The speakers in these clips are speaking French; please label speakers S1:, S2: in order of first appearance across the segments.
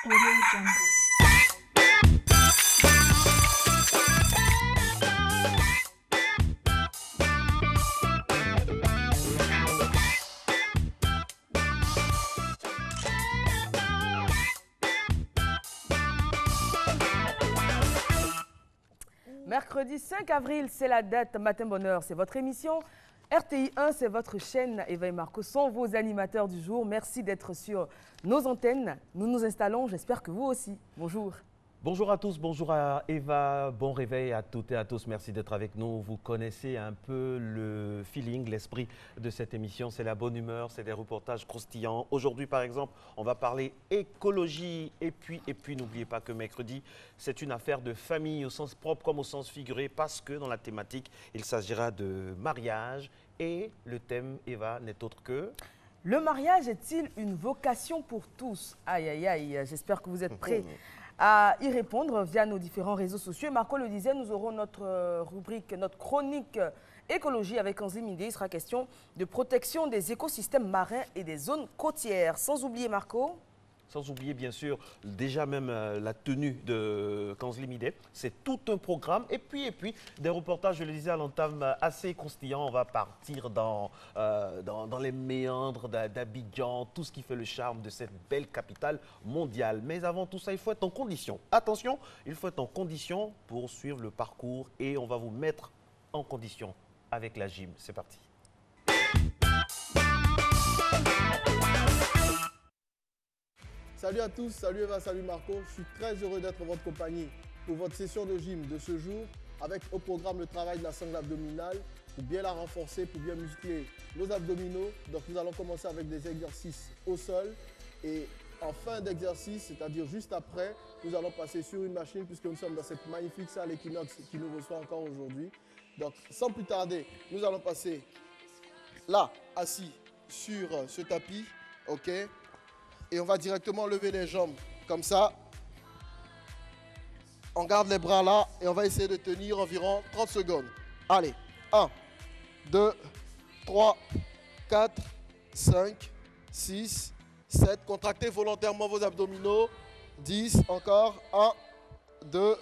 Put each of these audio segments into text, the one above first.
S1: Audio Jungle.
S2: Mercredi 5 avril, c'est la date Matin Bonheur, c'est votre émission. RTI 1, c'est votre chaîne. Eva et Marco sont vos animateurs du jour. Merci d'être sur nos antennes. Nous nous installons, j'espère que vous aussi. Bonjour.
S3: Bonjour à tous, bonjour à Eva, bon réveil à toutes et à tous, merci d'être avec nous. Vous connaissez un peu le feeling, l'esprit de cette émission, c'est la bonne humeur, c'est des reportages croustillants. Aujourd'hui par exemple, on va parler écologie et puis n'oubliez pas que mercredi, c'est une affaire de famille au sens propre comme au sens figuré parce que dans la thématique, il s'agira de mariage et le thème, Eva, n'est autre que…
S2: Le mariage est-il une vocation pour tous? Aïe, aïe, aïe, j'espère que vous êtes prêts à y répondre via nos différents réseaux sociaux. Et Marco le disait, nous aurons notre rubrique, notre chronique écologie avec Anzim Idé. Il sera question de protection des écosystèmes marins et des zones côtières. Sans oublier, Marco…
S3: Sans oublier bien sûr déjà même la tenue de Kanzli Midé. C'est tout un programme. Et puis des reportages, je le disais à l'entame, assez croustillants. On va partir dans les méandres d'Abidjan, tout ce qui fait le charme de cette belle capitale mondiale. Mais avant tout ça, il faut être en condition. Attention, il faut être en condition pour suivre le parcours. Et on va vous mettre en condition avec la gym. C'est parti.
S4: Salut à tous, salut Eva, salut Marco. Je suis très heureux d'être en votre compagnie pour votre session de gym de ce jour avec au programme le travail de la sangle abdominale pour bien la renforcer, pour bien muscler nos abdominaux. Donc nous allons commencer avec des exercices au sol et en fin d'exercice, c'est-à-dire juste après, nous allons passer sur une machine puisque nous sommes dans cette magnifique salle Equinox qui nous reçoit encore aujourd'hui. Donc sans plus tarder, nous allons passer là, assis sur ce tapis, ok? Et on va directement lever les jambes comme ça. On garde les bras là et on va essayer de tenir environ 30 secondes. Allez, 1, 2, 3, 4, 5, 6, 7. Contractez volontairement vos abdominaux. 10, encore. 1, 2,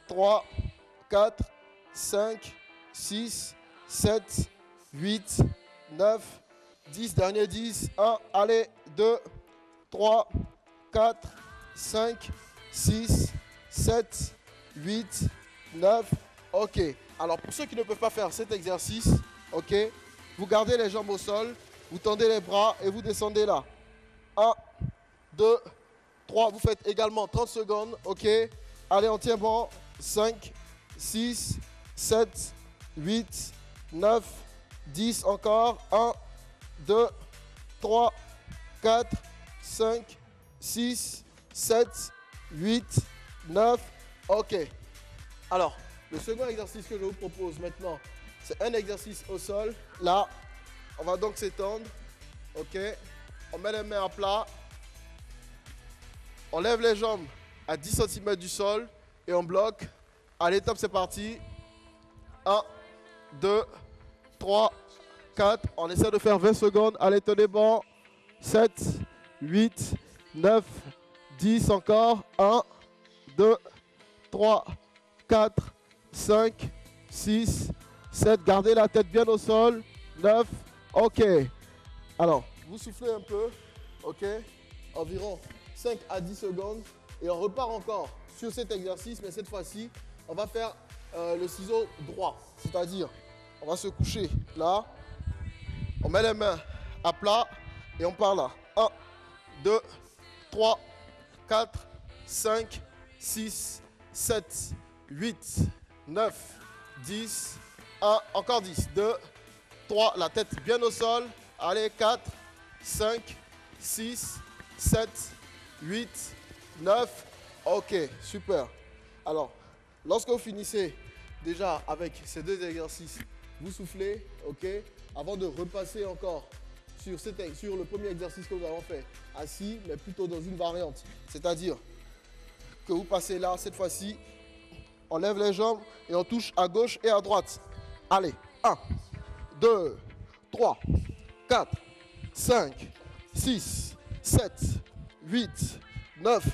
S4: 3, 4, 5, 6, 7, 8, 9, 10. Dernier 10. 1, allez, 2, 3, 4, 5, 6, 7, 8, 9. Ok. Alors, pour ceux qui ne peuvent pas faire cet exercice, ok, vous gardez les jambes au sol, vous tendez les bras et vous descendez là. 1, 2, 3. Vous faites également 30 secondes, ok. Allez, on tient bon. 5, 6, 7, 8, 9, 10 encore. 1, 2, 3, 4, 5, 6, 7, 8, 9. Ok. Alors, le second exercice que je vous propose maintenant, c'est un exercice au sol. Là, on va donc s'étendre. Ok. On met les mains à plat. On lève les jambes à 10 cm du sol et on bloque. Allez, top, c'est parti. 1, 2, 3, 4. On essaie de faire 20 secondes. Allez, tenez bon. 7, 8, 9, 10 encore. 1, 2, 3, 4, 5, 6, 7. Gardez la tête bien au sol. 9. Ok. Alors, vous soufflez un peu. Ok. Environ 5 à 10 secondes. Et on repart encore sur cet exercice. Mais cette fois-ci, on va faire le ciseau droit. C'est-à-dire, on va se coucher là. On met les mains à plat et on part là. 1, 2, 3, 4, 5, 6, 7, 8, 9, 10, 1, encore 10, 2, 3, la tête bien au sol. Allez, 4, 5, 6, 7, 8, 9. Ok, super. Alors, lorsque vous finissez déjà avec ces deux exercices, vous soufflez, ok, avant de repasser encore sur le premier exercice que nous avons fait, assis, mais plutôt dans une variante. C'est-à-dire que vous passez là, cette fois-ci, on lève les jambes et on touche à gauche et à droite. Allez, 1, 2, 3, 4, 5, 6, 7, 8, 9,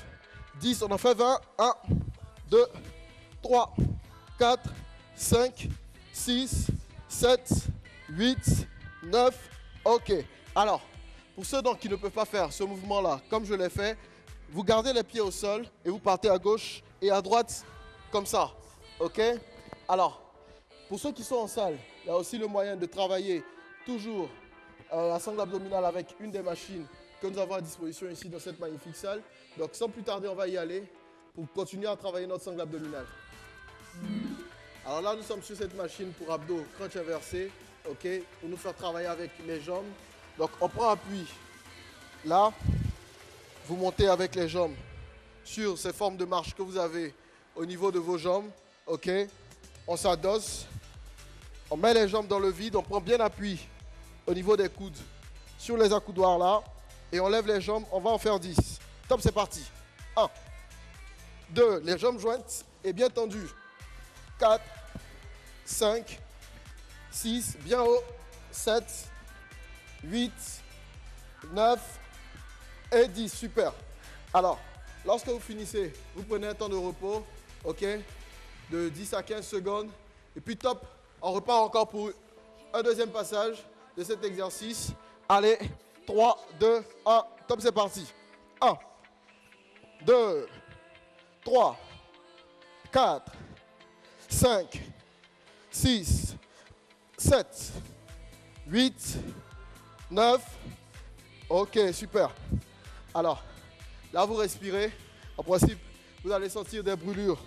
S4: 10, on en fait 20. 1, 2, 3, 4, 5, 6, 7, 8, 9. OK. Alors, pour ceux donc qui ne peuvent pas faire ce mouvement-là, comme je l'ai fait, vous gardez les pieds au sol et vous partez à gauche et à droite comme ça. OK? Alors, pour ceux qui sont en salle, il y a aussi le moyen de travailler toujours la sangle abdominale avec une des machines que nous avons à disposition ici dans cette magnifique salle. Donc, sans plus tarder, on va y aller pour continuer à travailler notre sangle abdominale. Alors là, nous sommes sur cette machine pour abdos crunch inversé, OK, pour nous faire travailler avec les jambes. Donc, on prend appui là, vous montez avec les jambes sur ces formes de marche que vous avez au niveau de vos jambes, OK. On s'adosse, on met les jambes dans le vide, on prend bien appui au niveau des coudes sur les accoudoirs là et on lève les jambes, on va en faire 10. Top, c'est parti. 1, 2, les jambes jointes et bien tendues. 4, 5, 6, bien haut, 7, 8, 9 et 10, super. Alors, lorsque vous finissez, vous prenez un temps de repos, OK, de 10 à 15 secondes. Et puis top, on repart encore pour un deuxième passage de cet exercice. Allez, 3, 2, 1, top, c'est parti. 1, 2, 3, 4, 5, 6, 7, 8, 9. OK, super. Alors, là, vous respirez. En principe, vous allez sentir des brûlures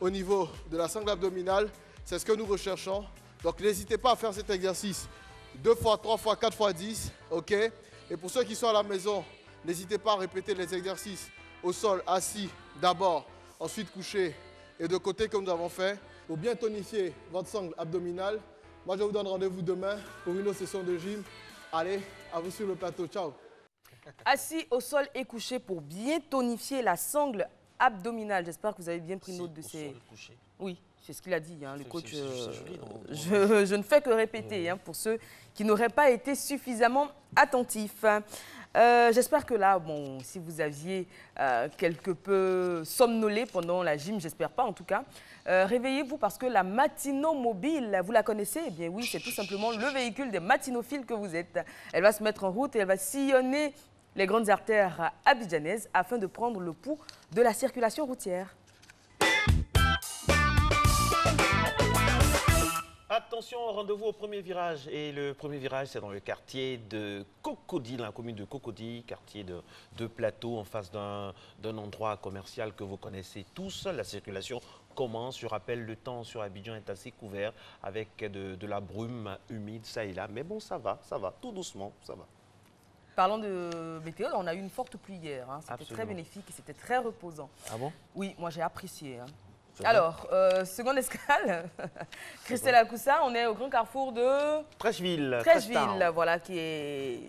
S4: au niveau de la sangle abdominale. C'est ce que nous recherchons. Donc, n'hésitez pas à faire cet exercice 2 fois, 3 fois, 4 fois 10. OK? Et pour ceux qui sont à la maison, n'hésitez pas à répéter les exercices au sol, assis d'abord, ensuite couché et de côté comme nous avons fait. Pour bien tonifier votre sangle abdominale, moi, je vous donne rendez-vous demain pour une autre session de gym. Allez, à vous sur le plateau. Ciao.
S2: Assis au sol et couché pour bien tonifier la sangle abdominale. J'espère que vous avez bien pris note de ces... Oui, c'est ce qu'il a dit, hein, le coach. Je ne fais que répéter pour ceux qui n'auraient pas été suffisamment attentifs. J'espère que là, bon, si vous aviez quelque peu somnolé pendant la gym, j'espère pas en tout cas, réveillez-vous parce que la Matino Mobile, vous la connaissez? Eh bien oui, c'est tout simplement le véhicule des matinophiles que vous êtes. Elle va se mettre en route et elle va sillonner les grandes artères abidjanaises afin de prendre le pouls de la circulation routière.
S3: Attention, rendez-vous au premier virage. Et le premier virage, c'est dans le quartier de Cocody, dans la commune de Cocody, quartier de Plateau, en face d'un endroit commercial que vous connaissez tous. La circulation commence. Je rappelle, le temps sur Abidjan est assez couvert avec de la brume humide, ça et là. Mais bon, ça va, tout doucement, ça va.
S2: Parlant de météo, on a eu une forte pluie hier. Hein. C'était très bénéfique et c'était très reposant.
S3: Ah bon?
S2: Oui, moi j'ai apprécié. Hein. Alors, seconde escale, Christelle Akoussa, on est au grand carrefour de
S3: Trècheville.
S2: Trècheville, voilà, qui est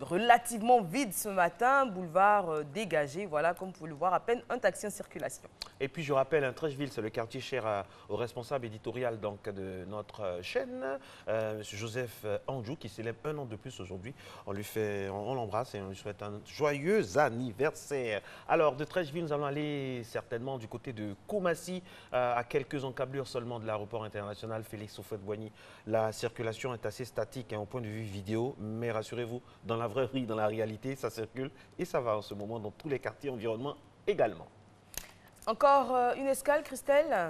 S2: relativement vide ce matin, boulevard dégagé, voilà, comme vous pouvez le voir, à peine un taxi en circulation.
S3: Et puis je rappelle, Trècheville, c'est le quartier cher au responsable éditorial donc, de notre chaîne, M. Joseph Andjou, qui célèbre 1 an de plus aujourd'hui. On l'embrasse et on lui souhaite un joyeux anniversaire. Alors, de Trècheville, nous allons aller certainement du côté de Koumassi, à quelques encablures seulement de l'aéroport international Félix Houphouët-Boigny. La circulation est assez statique au point de vue vidéo, mais rassurez-vous, dans la vraie vie, dans la réalité, ça circule et ça va en ce moment dans tous les quartiers environnement également. Encore
S2: une escale, Christelle?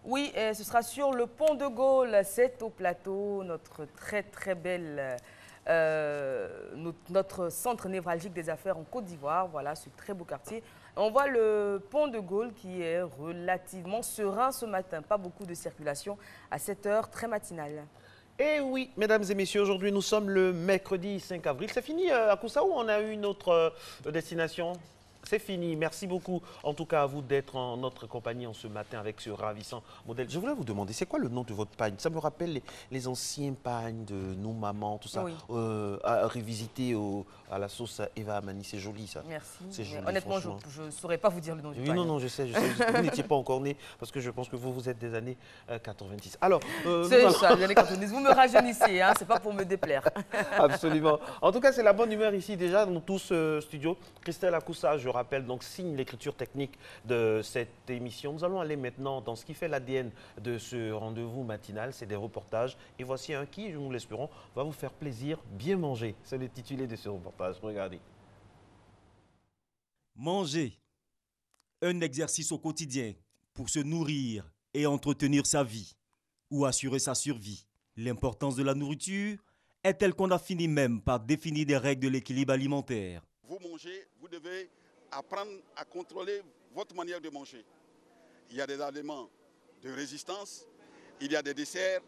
S2: Oui, ce sera sur le pont de Gaulle. C'est au plateau, notre très belle, notre centre névralgique des affaires en Côte d'Ivoire. Voilà, ce très beau quartier. On voit le pont de Gaulle qui est relativement serein ce matin. Pas beaucoup de circulation à cette heure très matinale.
S3: Et oui, mesdames et messieurs, aujourd'hui nous sommes le mercredi 5 avril. C'est fini à Koussa ou on a eu une autre destination? C'est fini. Merci beaucoup, en tout cas, à vous d'être en notre compagnie en ce matin avec ce ravissant modèle. Je voulais vous demander, c'est quoi le nom de votre pagne? Ça me rappelle les anciens pagnes de nos mamans, tout ça, oui. À revisiter à la sauce Eva Amani. C'est joli, ça.
S2: Merci. Joli, honnêtement, je ne saurais pas vous dire le nom du pagne.
S3: Non, je sais. Vous n'étiez pas encore né, parce que je pense que vous êtes des années 90. Alors,
S2: c'est ça, les années 90. Vous me rajeunissez, hein, c'est pas pour me déplaire.
S3: Absolument. En tout cas, c'est la bonne humeur ici, déjà, dans tout ce studio. Christelle Akoussa, je rappelle, rappelle, donc signe l'écriture technique de cette émission. Nous allons aller maintenant dans ce qui fait l'ADN de ce rendez-vous matinal, c'est des reportages. Et voici un qui, nous l'espérons, va vous faire plaisir, bien manger. C'est l'intitulé de ce reportage. Regardez.
S1: Manger, un exercice au quotidien pour se nourrir et entretenir sa vie ou assurer sa survie. L'importance de la nourriture est telle qu'on a fini même par définir des règles de l'équilibre alimentaire.
S5: Vous mangez, vous devez apprendre à contrôler votre manière de manger. Il y a des aliments de résistance, il y a des desserts,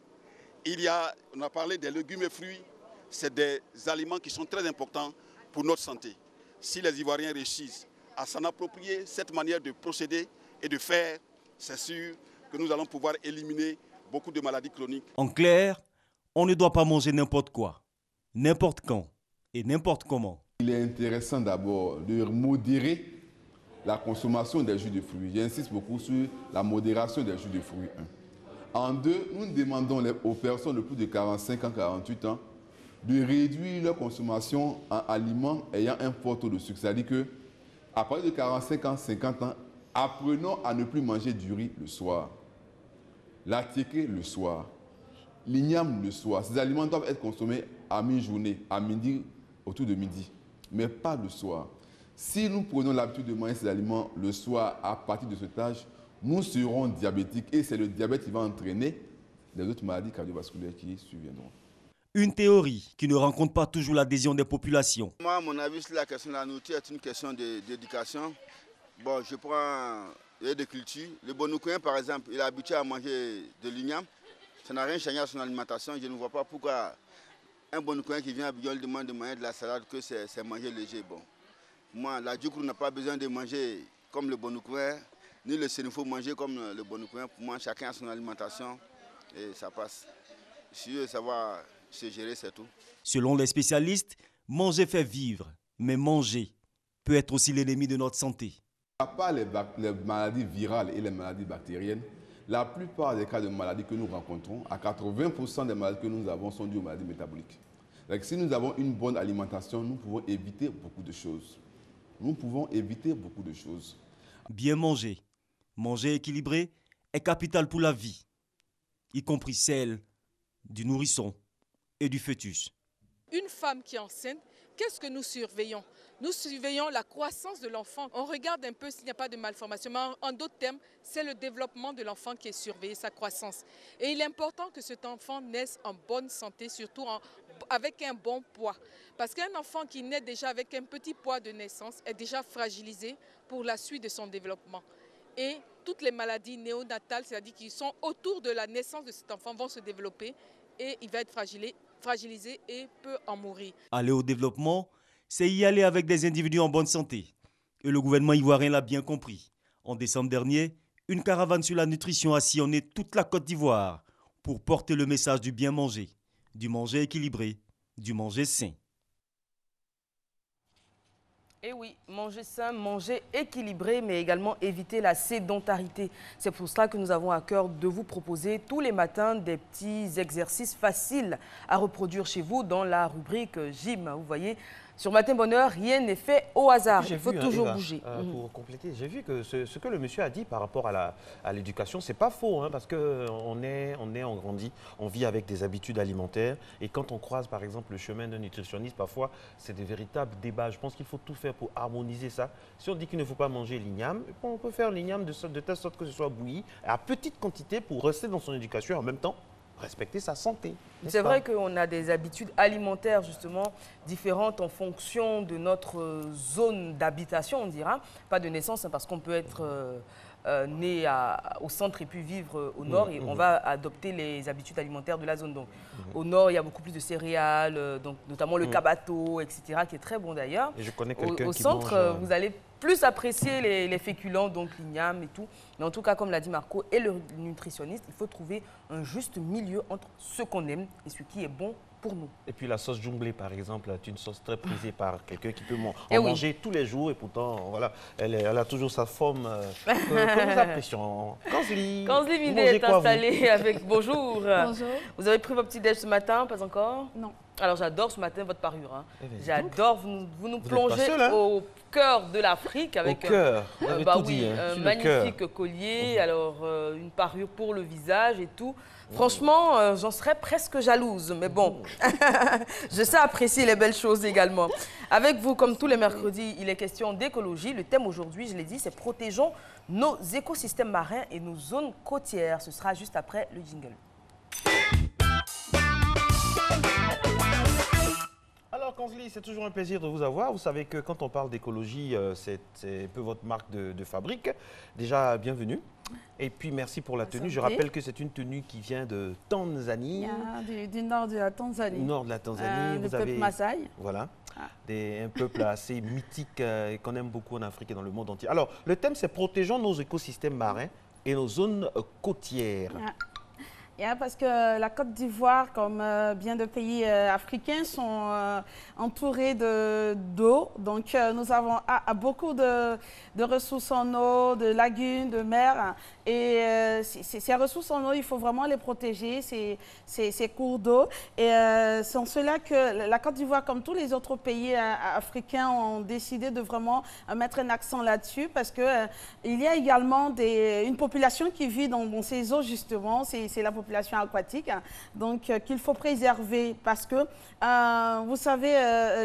S5: on a parlé des légumes et fruits. C'est des aliments qui sont très importants pour notre santé. Si les Ivoiriens réussissent à s'en approprier cette manière de procéder et de faire, c'est sûr que nous allons pouvoir éliminer beaucoup de maladies chroniques.
S1: En clair, on ne doit pas manger n'importe quoi, n'importe quand et n'importe comment.
S6: Il est intéressant d'abord de modérer la consommation des jus de fruits. J'insiste beaucoup sur la modération des jus de fruits. En deux, nous demandons aux personnes de plus de 45 ans, 48 ans de réduire leur consommation en aliments ayant un fort taux de sucre. C'est-à-dire qu'à partir de 45 ans, 50 ans, apprenons à ne plus manger du riz le soir, l'attiéké le soir, l'igname le soir. Ces aliments doivent être consommés à mi-journée, à midi, autour de midi, mais pas le soir. Si nous prenons l'habitude de manger ces aliments le soir à partir de cet âge, nous serons diabétiques et c'est le diabète qui va entraîner les autres maladies cardiovasculaires qui surviendront.
S1: Une théorie qui ne rencontre pas toujours l'adhésion des populations.
S7: Moi, à mon avis, la question de la nourriture est une question d'éducation. Bon, je prends de culture. Le Bonoukouen, par exemple, il est habitué à manger de l'igname. Ça n'a rien changé à son alimentation. Je ne vois pas pourquoi un Bonoukouen qui vient à Biol demande de manger de la salade, que c'est manger léger. Bon. Moi, la Djoukrou n'a pas besoin de manger comme le Bonoukouen, ni le Sénéfo manger comme le Bonoukouen. Pour moi, chacun a son alimentation et ça passe. Si eux, ça va se gérer, c'est tout.
S1: Selon les spécialistes, manger fait vivre, mais manger peut être aussi l'ennemi de notre santé.
S6: À part les maladies virales et les maladies bactériennes, la plupart des cas de maladies que nous rencontrons, à 80% des maladies que nous avons sont dues aux maladies métaboliques. Donc, si nous avons une bonne alimentation, nous pouvons éviter beaucoup de choses.
S1: Bien manger, manger équilibré est capital pour la vie, y compris celle du nourrisson et du fœtus.
S8: Une femme qui est enceinte, qu'est-ce que nous surveillons? Nous surveillons la croissance de l'enfant. On regarde un peu s'il n'y a pas de malformation. Mais en d'autres termes, c'est le développement de l'enfant qui est surveillé, sa croissance. Et il est important que cet enfant naisse en bonne santé, surtout avec un bon poids. Parce qu'un enfant qui naît déjà avec un petit poids de naissance est déjà fragilisé pour la suite de son développement. Et toutes les maladies néonatales, c'est-à-dire qui sont autour de la naissance de cet enfant, vont se développer et il va être fragilisé et peut en mourir.
S1: Aller au développement, c'est y aller avec des individus en bonne santé. Et le gouvernement ivoirien l'a bien compris. En décembre dernier, une caravane sur la nutrition a sillonné toute la Côte d'Ivoire pour porter le message du bien manger, du manger équilibré, du manger sain.
S2: Et oui, manger sain, manger équilibré, mais également éviter la sédentarité. C'est pour cela que nous avons à cœur de vous proposer tous les matins des petits exercices faciles à reproduire chez vous dans la rubrique Gym. Vous voyez, sur Matin Bonheur, rien n'est fait au hasard. Il faut toujours bouger.
S3: Pour compléter, j'ai vu que ce que le monsieur a dit par rapport à l'éducation, c'est pas faux, hein, parce qu'on on grandit, on vit avec des habitudes alimentaires. Et quand on croise, par exemple, le chemin d'un nutritionniste, parfois, c'est des véritables débats. Je pense qu'il faut tout faire pour harmoniser ça. Si on dit qu'il ne faut pas manger l'igname, on peut faire l'igname de telle sorte que ce soit bouilli à petite quantité pour rester dans son éducation et en même temps respecter sa santé.
S2: C'est vrai qu'on a des habitudes alimentaires justement différentes en fonction de notre zone d'habitation, on dira. Pas de naissance, hein, parce qu'on peut être né au centre et puis vivre au nord. Et on va adopter les habitudes alimentaires de la zone. Donc, au nord, il y a beaucoup plus de céréales, donc, notamment le kabato, etc., qui est très bon d'ailleurs.
S3: Et je connais quelqu'un
S2: au
S3: qui
S2: centre,
S3: mange,
S2: vous allez plus apprécier les féculents, donc l'igname et tout. Mais en tout cas, comme l'a dit Marco et le nutritionniste, il faut trouver un juste milieu entre ce qu'on aime et ce qui est bon pour nous.
S3: Et puis la sauce jonglée, par exemple, est une sauce très prisée par quelqu'un qui peut
S2: Et
S3: manger tous les jours. Et pourtant, voilà, elle a toujours sa forme que nous apprécions. Kanzli
S2: Midé est installé avec... Bonjour.
S9: Bonjour.
S2: Vous avez pris vos petits déj ce matin, pas encore?
S9: Non.
S2: Alors j'adore ce matin votre parure. Hein.
S3: J'adore,
S2: vous nous plongez au cœur de l'Afrique avec un magnifique collier, alors une parure pour le visage et tout. Franchement, j'en serais presque jalouse, mais bon, je sais apprécier les belles choses également. Avec vous, comme tous les mercredis, il est question d'écologie. Le thème aujourd'hui, je l'ai dit, c'est protégeons nos écosystèmes marins et nos zones côtières. Ce sera juste après le jingle.
S3: Alors, Kanzli, c'est toujours un plaisir de vous avoir. Vous savez que quand on parle d'écologie, c'est un peu votre marque de fabrique. Déjà, bienvenue. Et puis, merci pour la tenue. Je rappelle que c'est une tenue qui vient de Tanzanie.
S9: Du nord de la Tanzanie.
S3: Nord de la Tanzanie.
S9: Le peuple Maasai.
S3: Voilà. Un peuple assez mythique qu'on aime beaucoup en Afrique et dans le monde entier. Alors, le thème, c'est protégeons nos écosystèmes marins et nos zones côtières.
S9: Parce que la Côte d'Ivoire, comme bien de pays africains, sont entourés d'eau. Donc, nous avons beaucoup de ressources en eau, de lagunes, de mers. Et ces ressources en eau, il faut vraiment les protéger, ces cours d'eau. Et c'est en cela que la Côte d'Ivoire, comme tous les autres pays africains, ont décidé de vraiment mettre un accent là-dessus. Parce qu'il y a également une population qui vit dans ces eaux, justement. C'est la population aquatique, donc qu'il faut préserver parce que, vous savez,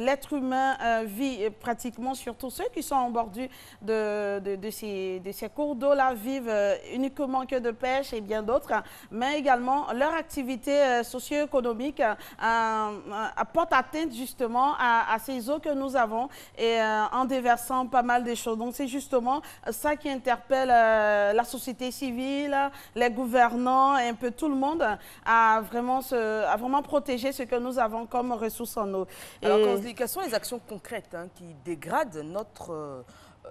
S9: l'être humain vit pratiquement, surtout ceux qui sont en bordure de ces cours d'eau-là, vivent uniquement que de pêche et bien d'autres, mais également leur activité socio-économique apporte atteinte justement à ces eaux que nous avons et en déversant pas mal de choses. Donc c'est justement ça qui interpelle la société civile, les gouvernants et un peu tout le monde à vraiment protéger ce que nous avons comme ressources en eau.
S2: Alors, Kanzli, quelles sont les actions concrètes qui dégradent notre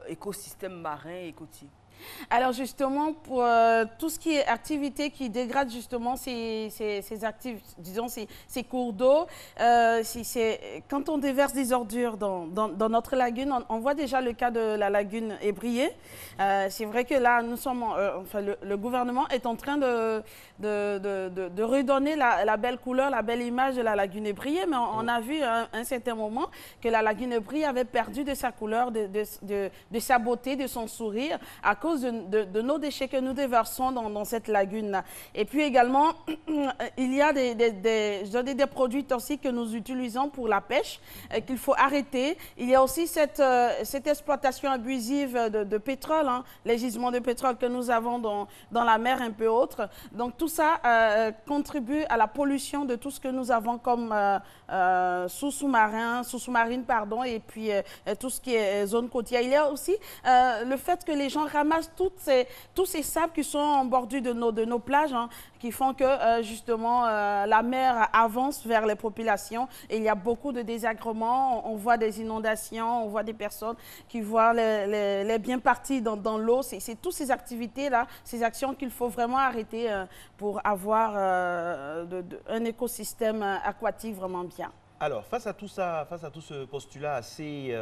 S2: écosystème marin et côtier?
S9: Alors justement, pour tout ce qui est activité qui dégrade justement ces cours d'eau, quand on déverse des ordures dans notre lagune, on voit déjà le cas de la lagune Ébrié. C'est vrai que là, nous sommes, le gouvernement est en train de redonner la belle couleur, la belle image de la lagune Ébrié, mais on a vu à un certain moment que la lagune Ébrié avait perdu de sa couleur, de sa beauté, de son sourire, à cause de nos déchets que nous déversons dans cette lagune-là. Et puis également, il y a des produits toxiques que nous utilisons pour la pêche, qu'il faut arrêter. Il y a aussi cette exploitation abusive de pétrole, les gisements de pétrole que nous avons dans la mer un peu autre. Donc tout ça contribue à la pollution de tout ce que nous avons comme sous-marine, pardon, et puis tout ce qui est zone côtière. Il y a aussi le fait que les gens ramassent tous ces sables qui sont en bordure de nos plages, qui font que justement la mer avance vers les populations et il y a beaucoup de désagréments. On voit des inondations, on voit des personnes qui voient les biens partis dans l'eau. C'est toutes ces activités-là, ces actions qu'il faut vraiment arrêter pour avoir un écosystème aquatique vraiment bien.
S3: Alors, face à tout ça, face à tout ce postulat assez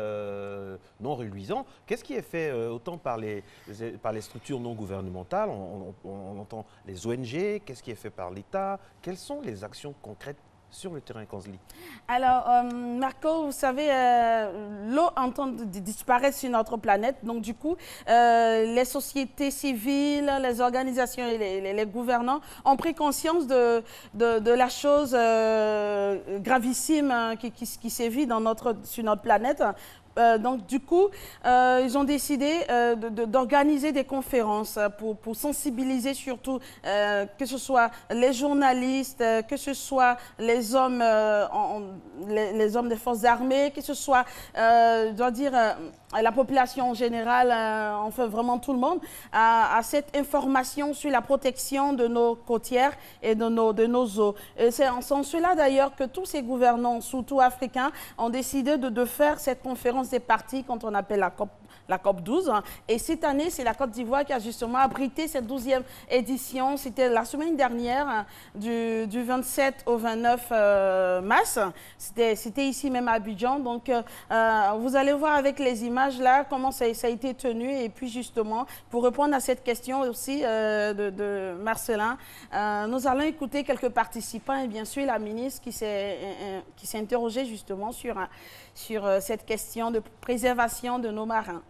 S3: non reluisant, qu'est-ce qui est fait autant par les structures non gouvernementales, on entend les ONG, qu'est-ce qui est fait par l'État, quelles sont les actions concrètes sur le terrain, Kanzli?
S9: Alors, Marco, vous savez, l'eau entend disparaître sur notre planète. Donc, du coup, les sociétés civiles, les organisations et les gouvernants ont pris conscience de la chose gravissime qui sévit sur notre planète. Donc, du coup, ils ont décidé d'organiser des conférences pour sensibiliser surtout, que ce soit les journalistes, que ce soit les hommes des forces armées, que ce soit, je dois dire, la population en général, enfin vraiment tout le monde, à cette information sur la protection de nos côtières et de nos eaux. Et c'est en cela d'ailleurs que tous ces gouvernants, surtout africains, ont décidé de faire cette conférence des partis, quand on appelle la COP 12. Et cette année, c'est la Côte d'Ivoire qui a justement abrité cette 12e édition. C'était la semaine dernière, du 27 au 29 mars. C'était ici même à Abidjan. Donc, vous allez voir avec les images là comment ça a été tenu. Et puis justement, pour répondre à cette question aussi de Marcelin, nous allons écouter quelques participants et bien sûr la ministre qui s'est interrogée justement sur cette question de préservation de nos marins.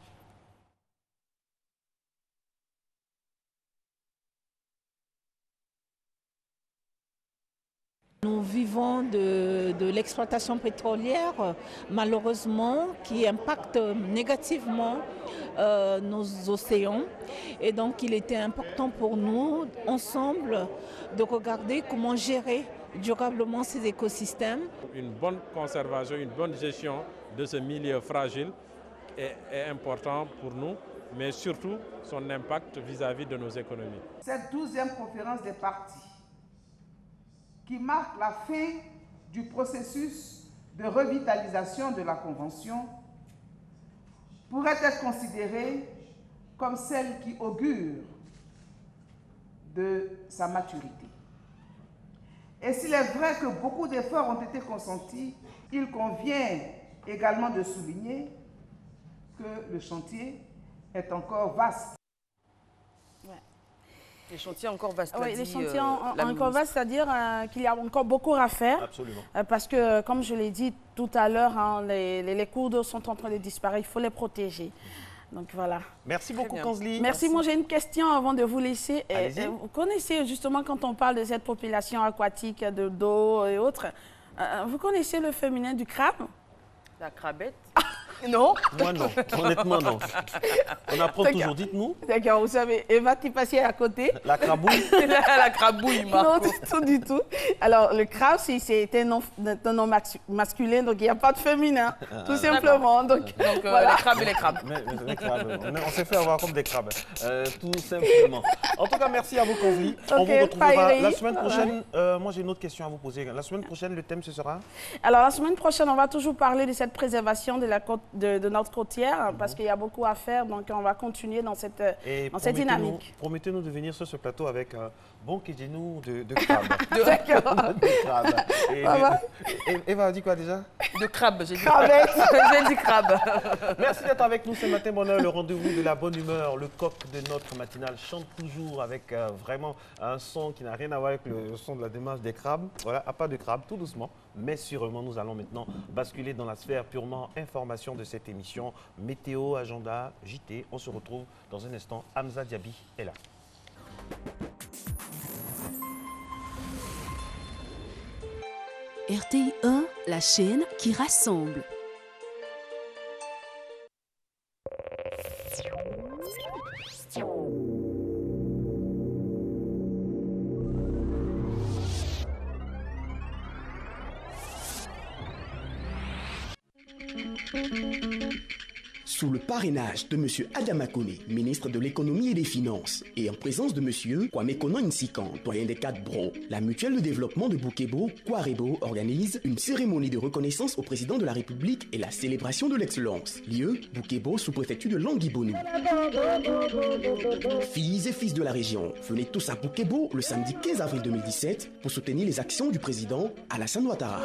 S10: Nous vivons de l'exploitation pétrolière, malheureusement, qui impacte négativement nos océans. Et donc, il était important pour nous, ensemble, de regarder comment gérer durablement ces écosystèmes.
S11: Une bonne conservation, une bonne gestion de ce milieu fragile est important pour nous, mais surtout son impact vis-à-vis de nos économies.
S12: Cette 12e conférence des parties, qui marque la fin du processus de revitalisation de la Convention, pourrait être considérée comme celle qui augure de sa maturité. Et s'il est vrai que beaucoup d'efforts ont été consentis, il convient également de souligner que le chantier est encore vaste.
S2: Les chantiers encore vastes.
S9: Oui, les chantiers encore vastes, c'est-à-dire qu'il y a encore beaucoup à faire.
S3: Absolument.
S9: Parce que, comme je l'ai dit tout à l'heure, hein, les cours d'eau sont en train de disparaître, il faut les protéger. Donc voilà.
S3: Merci beaucoup, Kanzli.
S9: Merci. Moi, j'ai une question avant de vous laisser. Vous connaissez justement, quand on parle de cette population aquatique, d'eau et autres, vous connaissez le féminin du crabe?
S2: La crabette. Non.
S3: Moi, non. Honnêtement, non. On apprend toujours, dites-nous.
S9: D'accord, vous savez, Eva qui passait à côté.
S3: La crabouille.
S2: La crabouille, Marco.
S9: Non, du tout. Alors, le crabe, c'est un nom masculin, donc il n'y a pas de féminin, tout simplement. Donc voilà.
S2: Les crabes et les crabes.
S3: Les crabes. On s'est fait avoir comme des crabes, tout simplement. En tout cas, merci à vous, Kanzli. On vous retrouvera la semaine prochaine. Moi, j'ai une autre question à vous poser. La semaine prochaine, le thème, ce sera?
S9: Alors, la semaine prochaine, on va toujours parler de cette préservation de la côte, de notre côtière, parce qu'il y a beaucoup à faire, donc on va continuer dans cette dynamique.
S3: Promettez-nous de venir sur ce plateau avec un bon kédinou de crabe.
S9: D'accord.
S3: De crabe. Eva a dit quoi déjà?
S2: De crabe, j'ai dit
S9: crabe.
S2: J'ai dit crabe.
S3: Merci d'être avec nous ce matin, bonheur, le rendez-vous de la bonne humeur. Le coq de notre matinale chante toujours avec vraiment un son qui n'a rien à voir avec le son de la démarche des crabes. Voilà, à pas de crabe, tout doucement. Mais sûrement, nous allons maintenant basculer dans la sphère purement information de cette émission. Météo, agenda, JT. On se retrouve dans un instant. Hamza Diaby est là.
S13: RTI 1, la chaîne qui rassemble.
S14: Sous le parrainage de M. Adama Kone, ministre de l'économie et des finances, et en présence de M. Kwame Konan Nsikan, doyen des 4 Bro, la mutuelle de développement de Boukebo, Kwarebo, organise une cérémonie de reconnaissance au président de la République et la célébration de l'excellence. Lieu, Boukebo, sous-préfecture de Languibonou. Filles et fils de la région, venez tous à Boukebo le samedi 15 avril 2017 pour soutenir les actions du président Alassane Ouattara.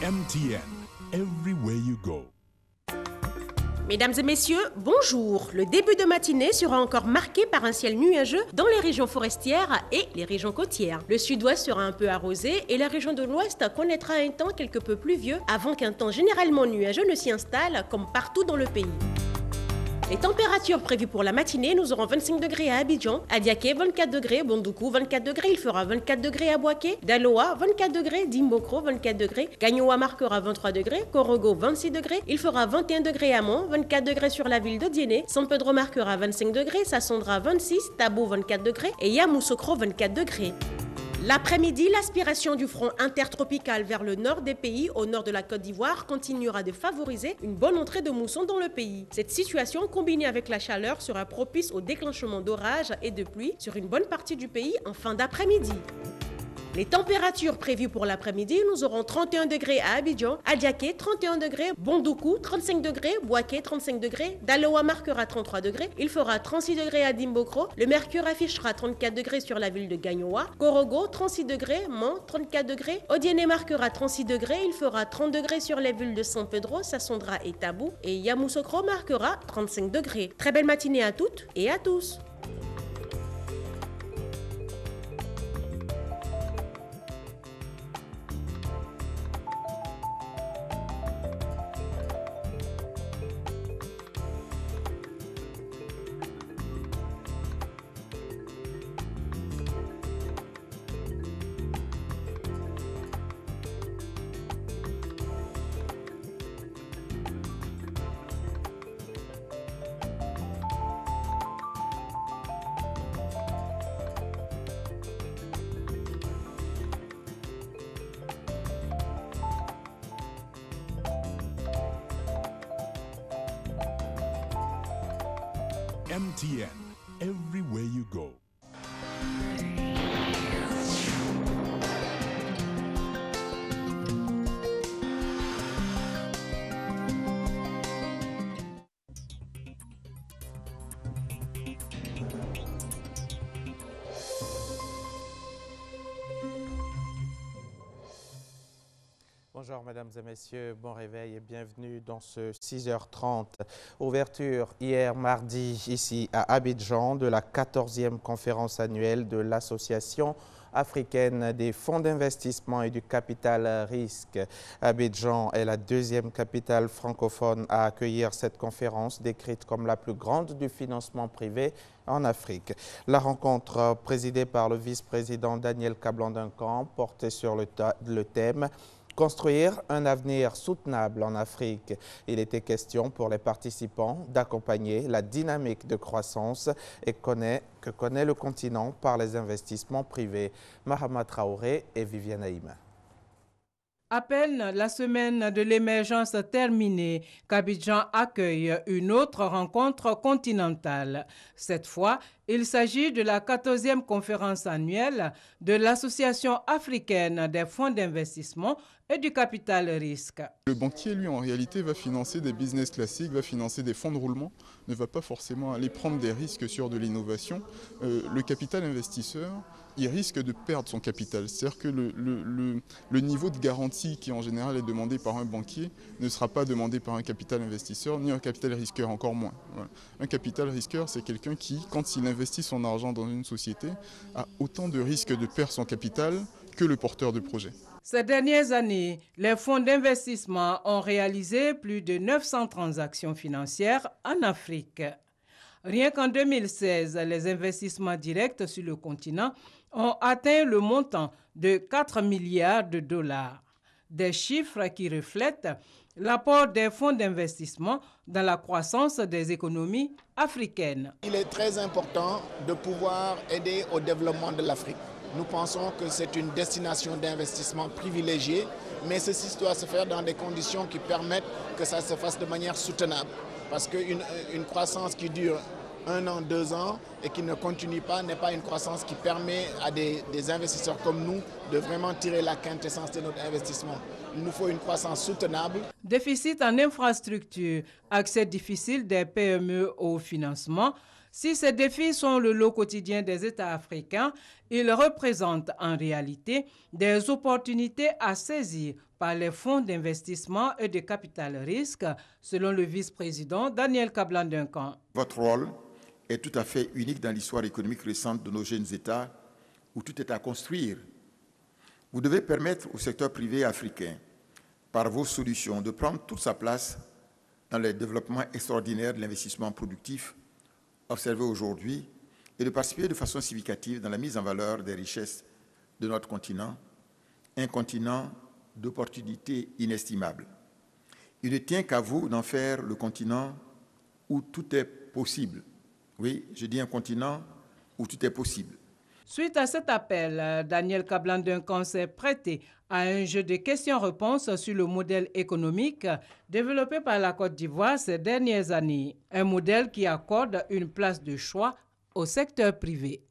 S15: MTN, everywhere you go.
S16: Mesdames et messieurs, bonjour. Le début de matinée sera encore marqué par un ciel nuageux dans les régions forestières et les régions côtières. Le sud-ouest sera un peu arrosé et la région de l'ouest connaîtra un temps quelque peu pluvieux avant qu'un temps généralement nuageux ne s'y installe comme partout dans le pays. Les températures prévues pour la matinée, nous aurons 25 degrés à Abidjan, à Diaké 24 degrés, Bondoukou 24 degrés, il fera 24 degrés à Boaké, Daloa 24 degrés, Dimbokro 24 degrés, Gagnoa marquera 23 degrés, Korogo 26 degrés, il fera 21 degrés à Mont, 24 degrés sur la ville de Diéné, San Pedro marquera 25 degrés, Sassandra 26, Tabo 24 degrés et Yamoussoukro 24 degrés. L'après-midi, l'aspiration du front intertropical vers le nord des pays, au nord de la Côte d'Ivoire, continuera de favoriser une bonne entrée de mousson dans le pays. Cette situation, combinée avec la chaleur, sera propice au déclenchement d'orages et de pluie sur une bonne partie du pays en fin d'après-midi. Les températures prévues pour l'après-midi, nous aurons 31 degrés à Abidjan, à Diaké 31 degrés, Bondoukou 35 degrés, Boaké 35 degrés, Daloa marquera 33 degrés, il fera 36 degrés à Dimbokro, le mercure affichera 34 degrés sur la ville de Gagnoa, Korogo 36 degrés, Mont 34 degrés, Odiéné marquera 36 degrés, il fera 30 degrés sur les villes de San Pedro, Sassandra et Tabou, et Yamoussoukro marquera 35 degrés. Très belle matinée à toutes et à tous.
S15: MTN, everywhere you go.
S17: Bonjour mesdames et messieurs, bon réveil et bienvenue dans ce 6h30. Ouverture hier mardi ici à Abidjan de la 14e conférence annuelle de l'Association africaine des fonds d'investissement et du capital risque. Abidjan est la deuxième capitale francophone à accueillir cette conférence décrite comme la plus grande du financement privé en Afrique. La rencontre présidée par le vice-président Daniel Kablan-Duncan portait sur le thème construire un avenir soutenable en Afrique. Il était question pour les participants d'accompagner la dynamique de croissance que connaît le continent par les investissements privés. Mahama Traoré et Viviane Haïm.
S18: À peine la semaine de l'émergence terminée, qu'Abidjan accueille une autre rencontre continentale. Cette fois, il s'agit de la 14e conférence annuelle de l'Association africaine des fonds d'investissement et du capital risque.
S19: Le banquier, lui, en réalité, va financer des business classiques, va financer des fonds de roulement, ne va pas forcément aller prendre des risques sur de l'innovation. Le capital investisseur, il risque de perdre son capital. C'est-à-dire que le niveau de garantie qui en général est demandé par un banquier ne sera pas demandé par un capital investisseur ni un capital risqueur, encore moins. Voilà. Un capital risqueur, c'est quelqu'un qui, quand il investit son argent dans une société, a autant de risques de perdre son capital que le porteur de projet.
S18: Ces dernières années, les fonds d'investissement ont réalisé plus de 900 transactions financières en Afrique. Rien qu'en 2016, les investissements directs sur le continent ont atteint le montant de 4 milliards de dollars. Des chiffres qui reflètent l'apport des fonds d'investissement dans la croissance des économies africaines.
S20: Il est très important de pouvoir aider au développement de l'Afrique. Nous pensons que c'est une destination d'investissement privilégiée, mais ceci doit se faire dans des conditions qui permettent que ça se fasse de manière soutenable. Parce qu'une croissance qui dure 1 an, 2 ans et qui ne continue pas n'est pas une croissance qui permet à des investisseurs comme nous de vraiment tirer la quintessence de notre investissement. Il nous faut une croissance soutenable.
S18: Déficit en infrastructure, accès difficile des PME au financement. Si ces défis sont le lot quotidien des États africains, ils représentent en réalité des opportunités à saisir par les fonds d'investissement et de capital risque, selon le vice-président Daniel Kablan-Duncan.
S21: Votre rôle est tout à fait unique dans l'histoire économique récente de nos jeunes États, où tout est à construire. Vous devez permettre au secteur privé africain, par vos solutions, de prendre toute sa place dans le développement extraordinaire de l'investissement productif observé aujourd'hui et de participer de façon significative dans la mise en valeur des richesses de notre continent, un continent d'opportunités inestimables. Il ne tient qu'à vous d'en faire le continent où tout est possible. Oui, je dis un continent où tout est possible.
S18: Suite à cet appel, Daniel Kablan-Duncan s'est prêté à un jeu de questions-réponses sur le modèle économique développé par la Côte d'Ivoire ces dernières années. Un modèle qui accorde une place de choix au secteur privé.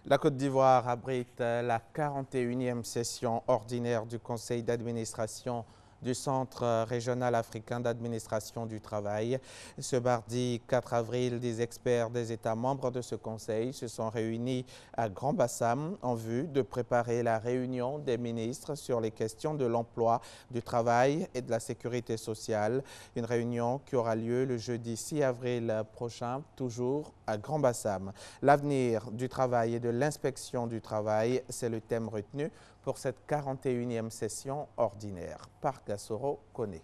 S17: La Côte d'Ivoire abrite la 41e session ordinaire du Conseil d'administration du Centre régional africain d'administration du travail. Ce mardi 4 avril, des experts des États membres de ce conseil se sont réunis à Grand-Bassam en vue de préparer la réunion des ministres sur les questions de l'emploi, du travail et de la sécurité sociale. Une réunion qui aura lieu le jeudi 6 avril prochain, toujours à Grand-Bassam. L'avenir du travail et de l'inspection du travail, c'est le thème retenu pour cette 41e session ordinaire. Par Gassoro connaît.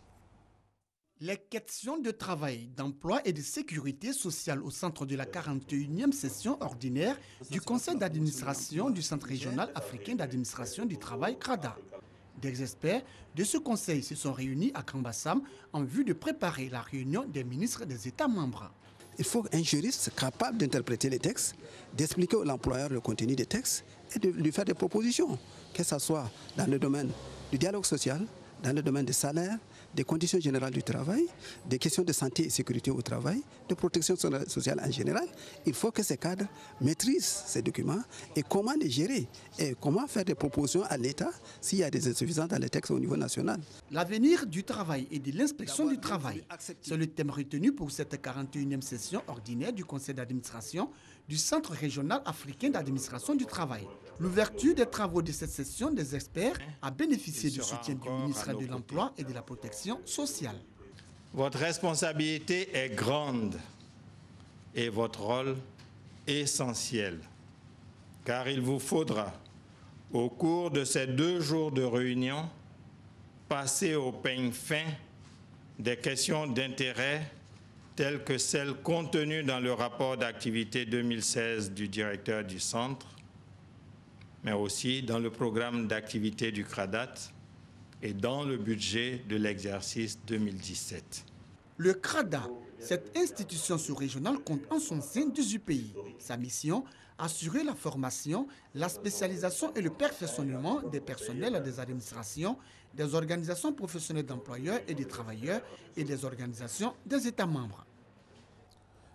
S4: Les questions de travail, d'emploi et de sécurité sociale au centre de la 41e session ordinaire du Conseil d'administration du Centre régional africain d'administration du travail, CRADA. Des experts de ce conseil se sont réunis à Grand-Bassam en vue de préparer la réunion des ministres des États membres.
S22: Il faut un juriste capable d'interpréter les textes, d'expliquer à l'employeur le contenu des textes et de lui faire des propositions, que ce soit dans le domaine du dialogue social, dans le domaine des salaires, des conditions générales du travail, des questions de santé et sécurité au travail, de protection sociale en général. Il faut que ces cadres maîtrisent ces documents et comment les gérer et comment faire des propositions à l'État s'il y a des insuffisances dans les textes au niveau national.
S4: L'avenir du travail et de l'inspection du travail, c'est le thème retenu pour cette 41e session ordinaire du Conseil d'administration du Centre régional africain d'administration du travail. L'ouverture des travaux de cette session des experts a bénéficié du soutien du ministre de l'Emploi et de la Protection sociale.
S23: Votre responsabilité est grande et votre rôle essentiel, car il vous faudra, au cours de ces 2 jours de réunion, passer au peigne fin des questions d'intérêt telles que celles contenues dans le rapport d'activité 2016 du directeur du centre, mais aussi dans le programme d'activité du CRADAT et dans le budget de l'exercice 2017.
S4: Le CRADA, cette institution sous-régionale, compte en son sein 18 pays. Sa mission, assurer la formation, la spécialisation et le perfectionnement des personnels des administrations, des organisations professionnelles d'employeurs et des travailleurs et des organisations des États membres.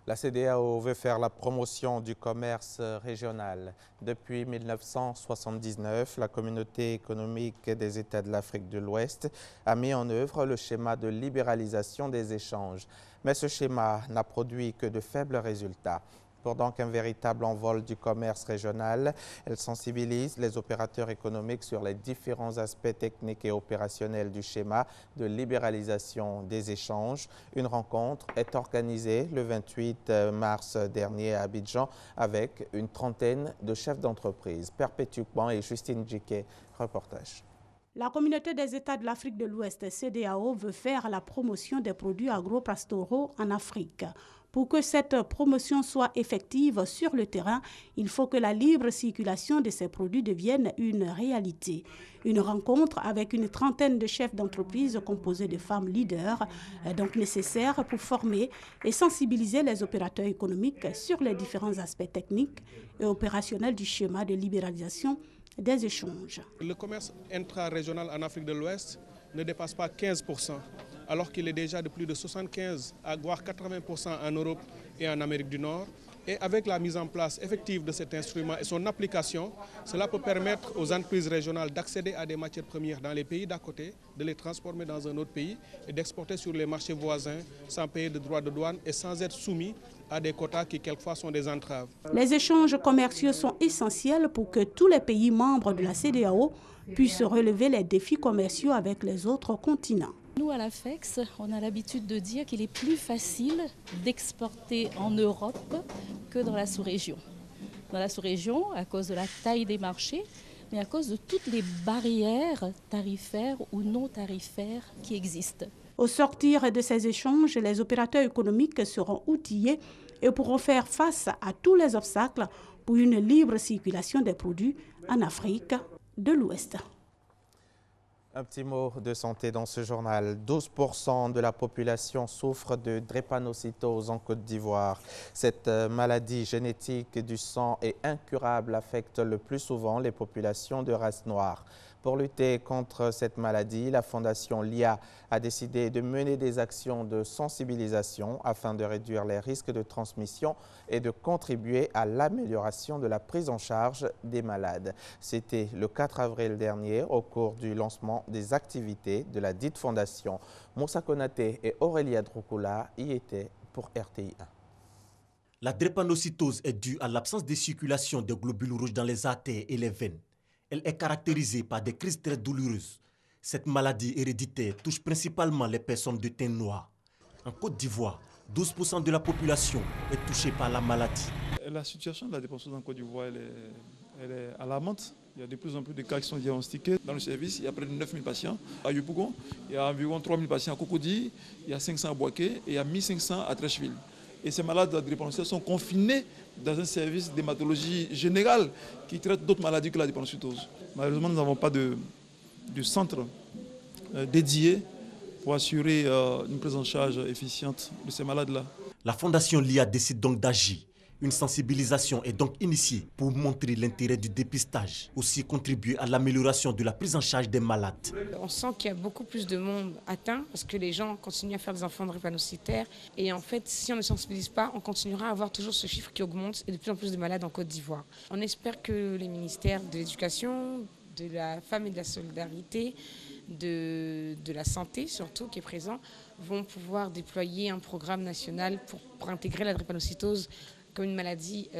S17: La CEDEAO veut faire la promotion du commerce régional. Depuis 1979, la communauté économique des États de l'Afrique de l'Ouest a mis en œuvre le schéma de libéralisation des échanges. Mais ce schéma n'a produit que de faibles résultats. Pour donc un véritable envol du commerce régional, elle sensibilise les opérateurs économiques sur les différents aspects techniques et opérationnels du schéma de libéralisation des échanges. Une rencontre est organisée le 28 mars dernier à Abidjan avec une trentaine de chefs d'entreprise. Perpétuquement et Justine Djiké, reportage.
S24: La communauté des États de l'Afrique de l'Ouest, CEDEAO, veut faire la promotion des produits agro-pastoraux en Afrique. Pour que cette promotion soit effective sur le terrain, il faut que la libre circulation de ces produits devienne une réalité. Une rencontre avec une trentaine de chefs d'entreprise composés de femmes leaders est donc nécessaire pour former et sensibiliser les opérateurs économiques sur les différents aspects techniques et opérationnels du schéma de libéralisation des échanges.
S25: Le commerce intra-régional en Afrique de l'Ouest ne dépasse pas 15%, alors qu'il est déjà de plus de 75 à voire 80% en Europe et en Amérique du Nord. Et avec la mise en place effective de cet instrument et son application, cela peut permettre aux entreprises régionales d'accéder à des matières premières dans les pays d'à côté, de les transformer dans un autre pays et d'exporter sur les marchés voisins sans payer de droits de douane et sans être soumis à des quotas qui quelquefois sont des entraves.
S24: Les échanges commerciaux sont essentiels pour que tous les pays membres de la CEDEAO puissent relever les défis commerciaux avec les autres continents.
S26: Nous, à la FEX, on a l'habitude de dire qu'il est plus facile d'exporter en Europe que dans la sous-région. Dans la sous-région, à cause de la taille des marchés, mais à cause de toutes les barrières tarifaires ou non tarifaires qui existent.
S24: Au sortir de ces échanges, les opérateurs économiques seront outillés et pourront faire face à tous les obstacles pour une libre circulation des produits en Afrique de l'Ouest.
S17: Un petit mot de santé dans ce journal. 12% de la population souffre de drépanocytose en Côte d'Ivoire. Cette maladie génétique du sang et incurable affecte le plus souvent les populations de race noire. Pour lutter contre cette maladie, la Fondation LIA a décidé de mener des actions de sensibilisation afin de réduire les risques de transmission et de contribuer à l'amélioration de la prise en charge des malades. C'était le 4 avril dernier au cours du lancement des activités de la dite fondation. Moussa Konaté et Aurélia Droukoula y étaient pour RTI 1.
S1: La drépanocytose est due à l'absence de circulation des globules rouges dans les artères et les veines. Elle est caractérisée par des crises très douloureuses. Cette maladie héréditaire touche principalement les personnes de teint noir. En Côte d'Ivoire, 12% de la population est touchée par la maladie.
S5: La situation de la drépanocytose en Côte d'Ivoire, elle est alarmante. Il y a de plus en plus de cas qui sont diagnostiqués. Dans le service, il y a près de 9000 patients. À Yopougon, il y a environ 3000 patients à Cocody, il y a 500 à Boaké et il y a 1500 à Trècheville. Et ces malades de drépanocytose sont confinés dans un service d'hématologie générale qui traite d'autres maladies que la drépanocytose. Malheureusement, nous n'avons pas de centre dédié pour assurer une prise en charge efficiente de ces malades-là.
S1: La Fondation LIA décide donc d'agir. Une sensibilisation est donc initiée pour montrer l'intérêt du dépistage, aussi contribuer à l'amélioration de la prise en charge des malades.
S6: On sent qu'il y a beaucoup plus de monde atteint parce que les gens continuent à faire des enfants drépanocytaires. Et en fait, si on ne sensibilise pas, on continuera à avoir toujours ce chiffre qui augmente et de plus en plus de malades en Côte d'Ivoire. On espère que les ministères de l'Éducation, de la Femme et de la Solidarité, de la Santé surtout qui est présent, vont pouvoir déployer un programme national pour intégrer la drépanocytose comme une maladie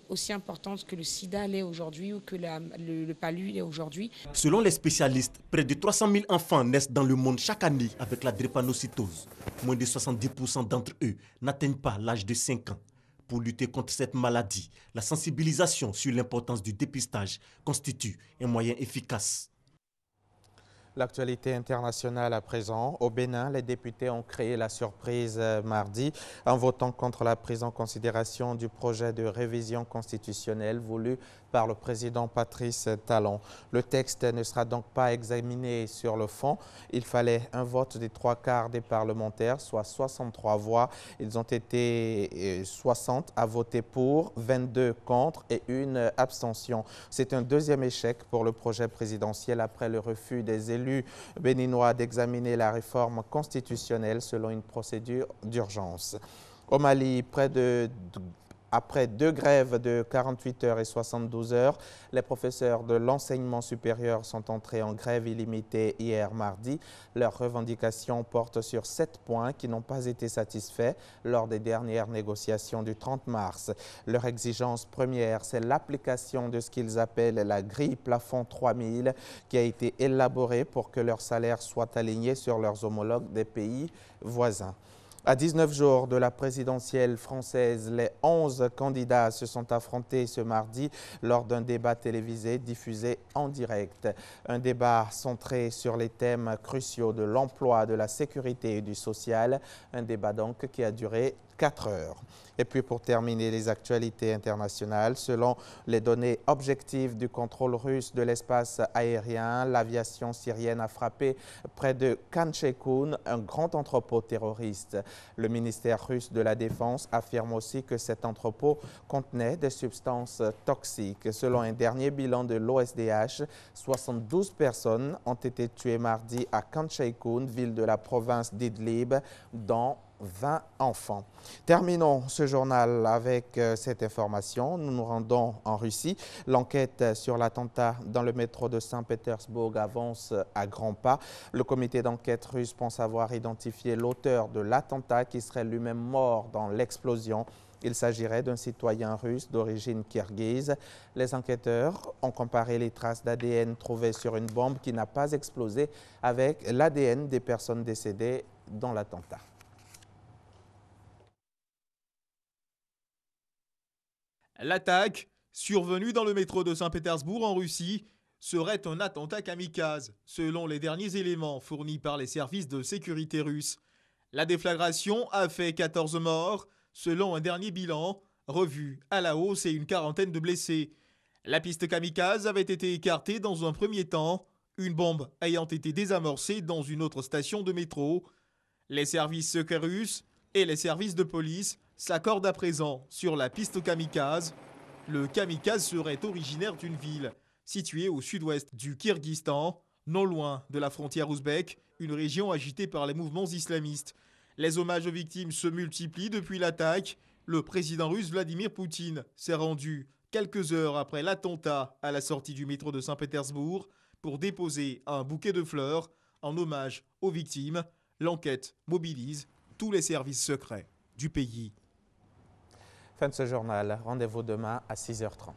S6: aussi importante que le sida l'est aujourd'hui ou que le palu l'est aujourd'hui.
S1: Selon les spécialistes, près de 300 000 enfants naissent dans le monde chaque année avec la drépanocytose. Moins de 70% d'entre eux n'atteignent pas l'âge de 5 ans. Pour lutter contre cette maladie, la sensibilisation sur l'importance du dépistage constitue un moyen efficace.
S17: L'actualité internationale à présent. Au Bénin, les députés ont créé la surprise mardi en votant contre la prise en considération du projet de révision constitutionnelle voulu par le président Patrice Talon. Le texte ne sera donc pas examiné sur le fond. Il fallait un vote des 3/4 des parlementaires, soit 63 voix. Ils ont été 60 à voter pour, 22 contre et une abstention. C'est un deuxième échec pour le projet présidentiel après le refus des élus béninois d'examiner la réforme constitutionnelle selon une procédure d'urgence. Au Mali, après 2 grèves de 48 heures et 72 heures, les professeurs de l'enseignement supérieur sont entrés en grève illimitée hier mardi. Leurs revendications portent sur 7 points qui n'ont pas été satisfaits lors des dernières négociations du 30 mars. Leur exigence première, c'est l'application de ce qu'ils appellent la grille plafond 3000 qui a été élaborée pour que leurs salaires soient alignés sur leurs homologues des pays voisins. À 19 jours de la présidentielle française, les 11 candidats se sont affrontés ce mardi lors d'un débat télévisé diffusé en direct. Un débat centré sur les thèmes cruciaux de l'emploi, de la sécurité et du social. Un débat donc qui a duré 4 heures. Et puis pour terminer les actualités internationales, selon les données objectives du contrôle russe de l'espace aérien, l'aviation syrienne a frappé près de Khan Sheikhoun, un grand entrepôt terroriste. Le ministère russe de la Défense affirme aussi que cet entrepôt contenait des substances toxiques. Selon un dernier bilan de l'OSDH, 72 personnes ont été tuées mardi à Khan Sheikhoun, ville de la province d'Idlib, dont 20 enfants. Terminons ce journal avec cette information. Nous nous rendons en Russie. L'enquête sur l'attentat dans le métro de Saint-Pétersbourg avance à grands pas. Le comité d'enquête russe pense avoir identifié l'auteur de l'attentat qui serait lui-même mort dans l'explosion. Il s'agirait d'un citoyen russe d'origine kirghize. Les enquêteurs ont comparé les traces d'ADN trouvées sur une bombe qui n'a pas explosé avec l'ADN des personnes décédées dans l'attentat.
S7: L'attaque, survenue dans le métro de Saint-Pétersbourg en Russie, serait un attentat kamikaze, selon les derniers éléments fournis par les services de sécurité russes. La déflagration a fait 14 morts, selon un dernier bilan, revu à la hausse et une quarantaine de blessés. La piste kamikaze avait été écartée dans un premier temps, une bombe ayant été désamorcée dans une autre station de métro. Les services secrets russes et les services de police s'accordent à présent sur la piste kamikaze. Le kamikaze serait originaire d'une ville située au sud-ouest du Kirghizistan, non loin de la frontière ouzbek, une région agitée par les mouvements islamistes. Les hommages aux victimes se multiplient depuis l'attaque. Le président russe Vladimir Poutine s'est rendu quelques heures après l'attentat à la sortie du métro de Saint-Pétersbourg pour déposer un bouquet de fleurs en hommage aux victimes. L'enquête mobilise tous les services secrets du pays.
S17: Fin de ce journal. Rendez-vous demain à 6h30.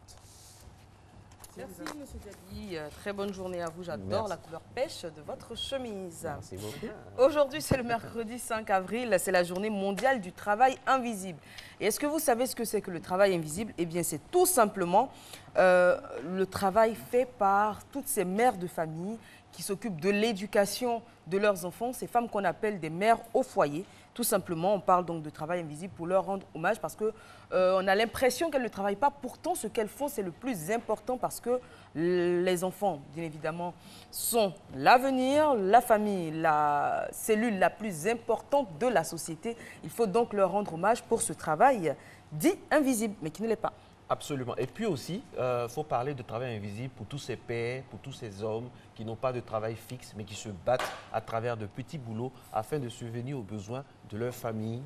S2: Merci, M. Diaby. Très bonne journée à vous. J'adore la couleur pêche de votre chemise.
S17: Merci beaucoup.
S2: Aujourd'hui, c'est le mercredi 5 avril. C'est la journée mondiale du travail invisible. Et est-ce que vous savez ce que c'est que le travail invisible? Eh bien, c'est tout simplement le travail fait par toutes ces mères de famille qui s'occupent de l'éducation de leurs enfants, ces femmes qu'on appelle des mères au foyer. Tout simplement, on parle donc de travail invisible pour leur rendre hommage parce qu'on a l'impression qu'elles ne travaillent pas. Pourtant, ce qu'elles font, c'est le plus important parce que les enfants, bien évidemment, sont l'avenir, la famille, la cellule la plus importante de la société. Il faut donc leur rendre hommage pour ce travail dit invisible, mais qui ne l'est pas.
S3: Absolument. Et puis aussi, il faut parler de travail invisible pour tous ces pères, pour tous ces hommes qui n'ont pas de travail fixe, mais qui se battent à travers de petits boulots afin de subvenir aux besoins de leur famille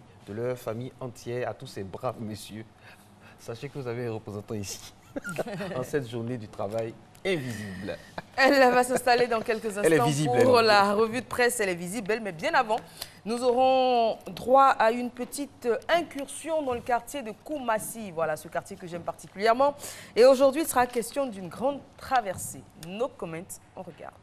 S3: entière, à tous ces braves messieurs. Sachez que vous avez un représentant ici, en cette journée du travail invisible.
S2: Elle va s'installer dans quelques instants pour la revue de presse. Elle est visible, mais bien avant, nous aurons droit à une petite incursion dans le quartier de Koumassi. Voilà, ce quartier que j'aime particulièrement. Et aujourd'hui, il sera question d'une grande traversée. No comment, on regarde.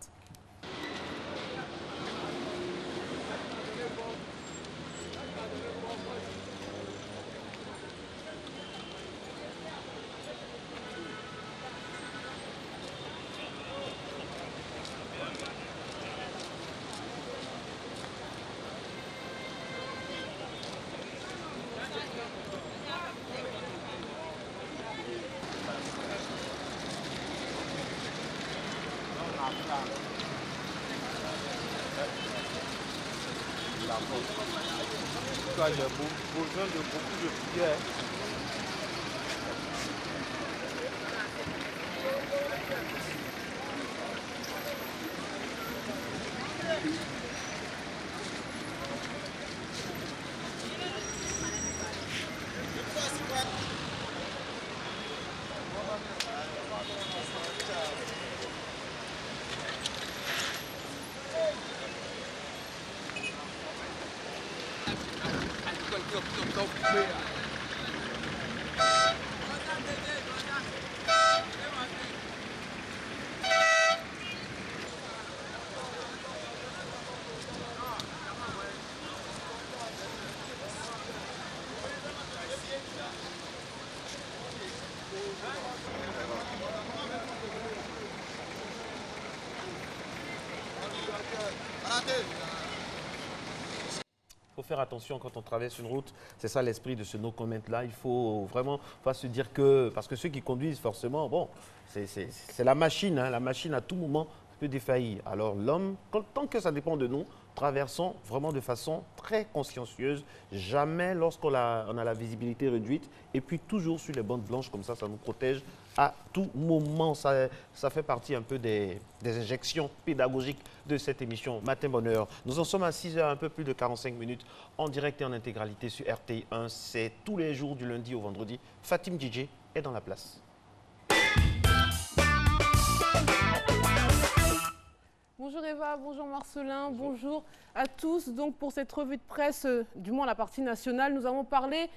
S8: J'ai besoin de beaucoup de prières.
S3: Il faut faire attention quand on traverse une route. C'est ça l'esprit de ce no comment là. Il faut vraiment pas se dire que... Parce que ceux qui conduisent, forcément, bon, c'est la machine. Hein, la machine, à tout moment, peut défaillir. Alors l'homme, tant que ça dépend de nous, traversons vraiment de façon très consciencieuse. Jamais lorsqu'on a la visibilité réduite. Et puis toujours sur les bandes blanches, comme ça nous protège à tout moment. Ça fait partie un peu des injections pédagogiques de cette émission Matin Bonheur. Nous en sommes à 6h, un peu plus de 45 minutes, en direct et en intégralité sur RTI1. C'est tous les jours du lundi au vendredi. Fatim DJ est dans la place.
S9: Bonjour Eva, bonjour Marcelin, bonjour à tous. Donc pour cette revue de presse, du moins la partie nationale, nous avons parlé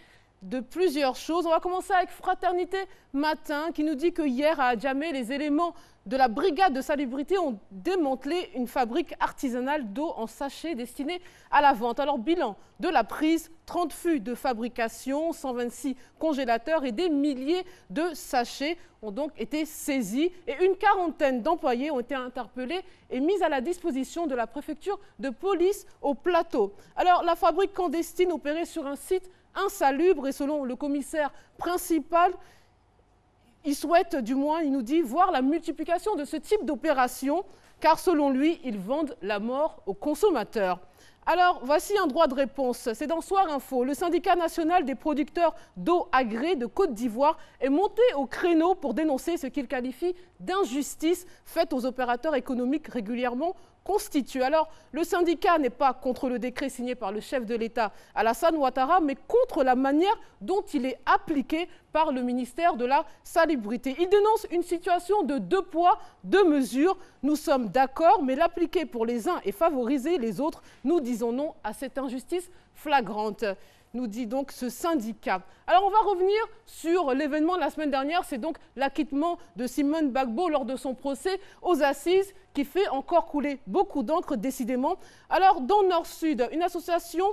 S9: de plusieurs choses. On va commencer avec Fraternité Matin qui nous dit que hier à Adjamé, les éléments de la brigade de salubrité ont démantelé une fabrique artisanale d'eau en sachet destinée à la vente. Alors bilan de la prise, 30 fûts de fabrication, 126 congélateurs et des milliers de sachets ont donc été saisis et une quarantaine d'employés ont été interpellés et mis à la disposition de la préfecture de police au Plateau. Alors la fabrique clandestine opérait sur un site insalubre et selon le commissaire principal, il souhaite, du moins, il nous dit, voir la multiplication de ce type d'opération, car selon lui, ils vendent la mort aux consommateurs. Alors, voici un droit de réponse. C'est dans Soir Info. Le syndicat national des producteurs d'eau agrée de Côte d'Ivoire est monté au créneau pour dénoncer ce qu'il qualifie d'injustice faite aux opérateurs économiques régulièrement constitués. Alors, le syndicat n'est pas contre le décret signé par le chef de l'État, Alassane Ouattara, mais contre la manière dont il est appliqué par le ministère de la Salubrité. Il dénonce une situation de 2 poids, 2 mesures. Nous sommes d'accord, mais l'appliquer pour les uns et favoriser les autres, nous disons non à cette injustice flagrante, nous dit donc ce syndicat. Alors on va revenir sur l'événement de la semaine dernière, c'est donc l'acquittement de Simone Gbagbo lors de son procès aux assises qui fait encore couler beaucoup d'encre décidément. Alors dans Nord-Sud, une association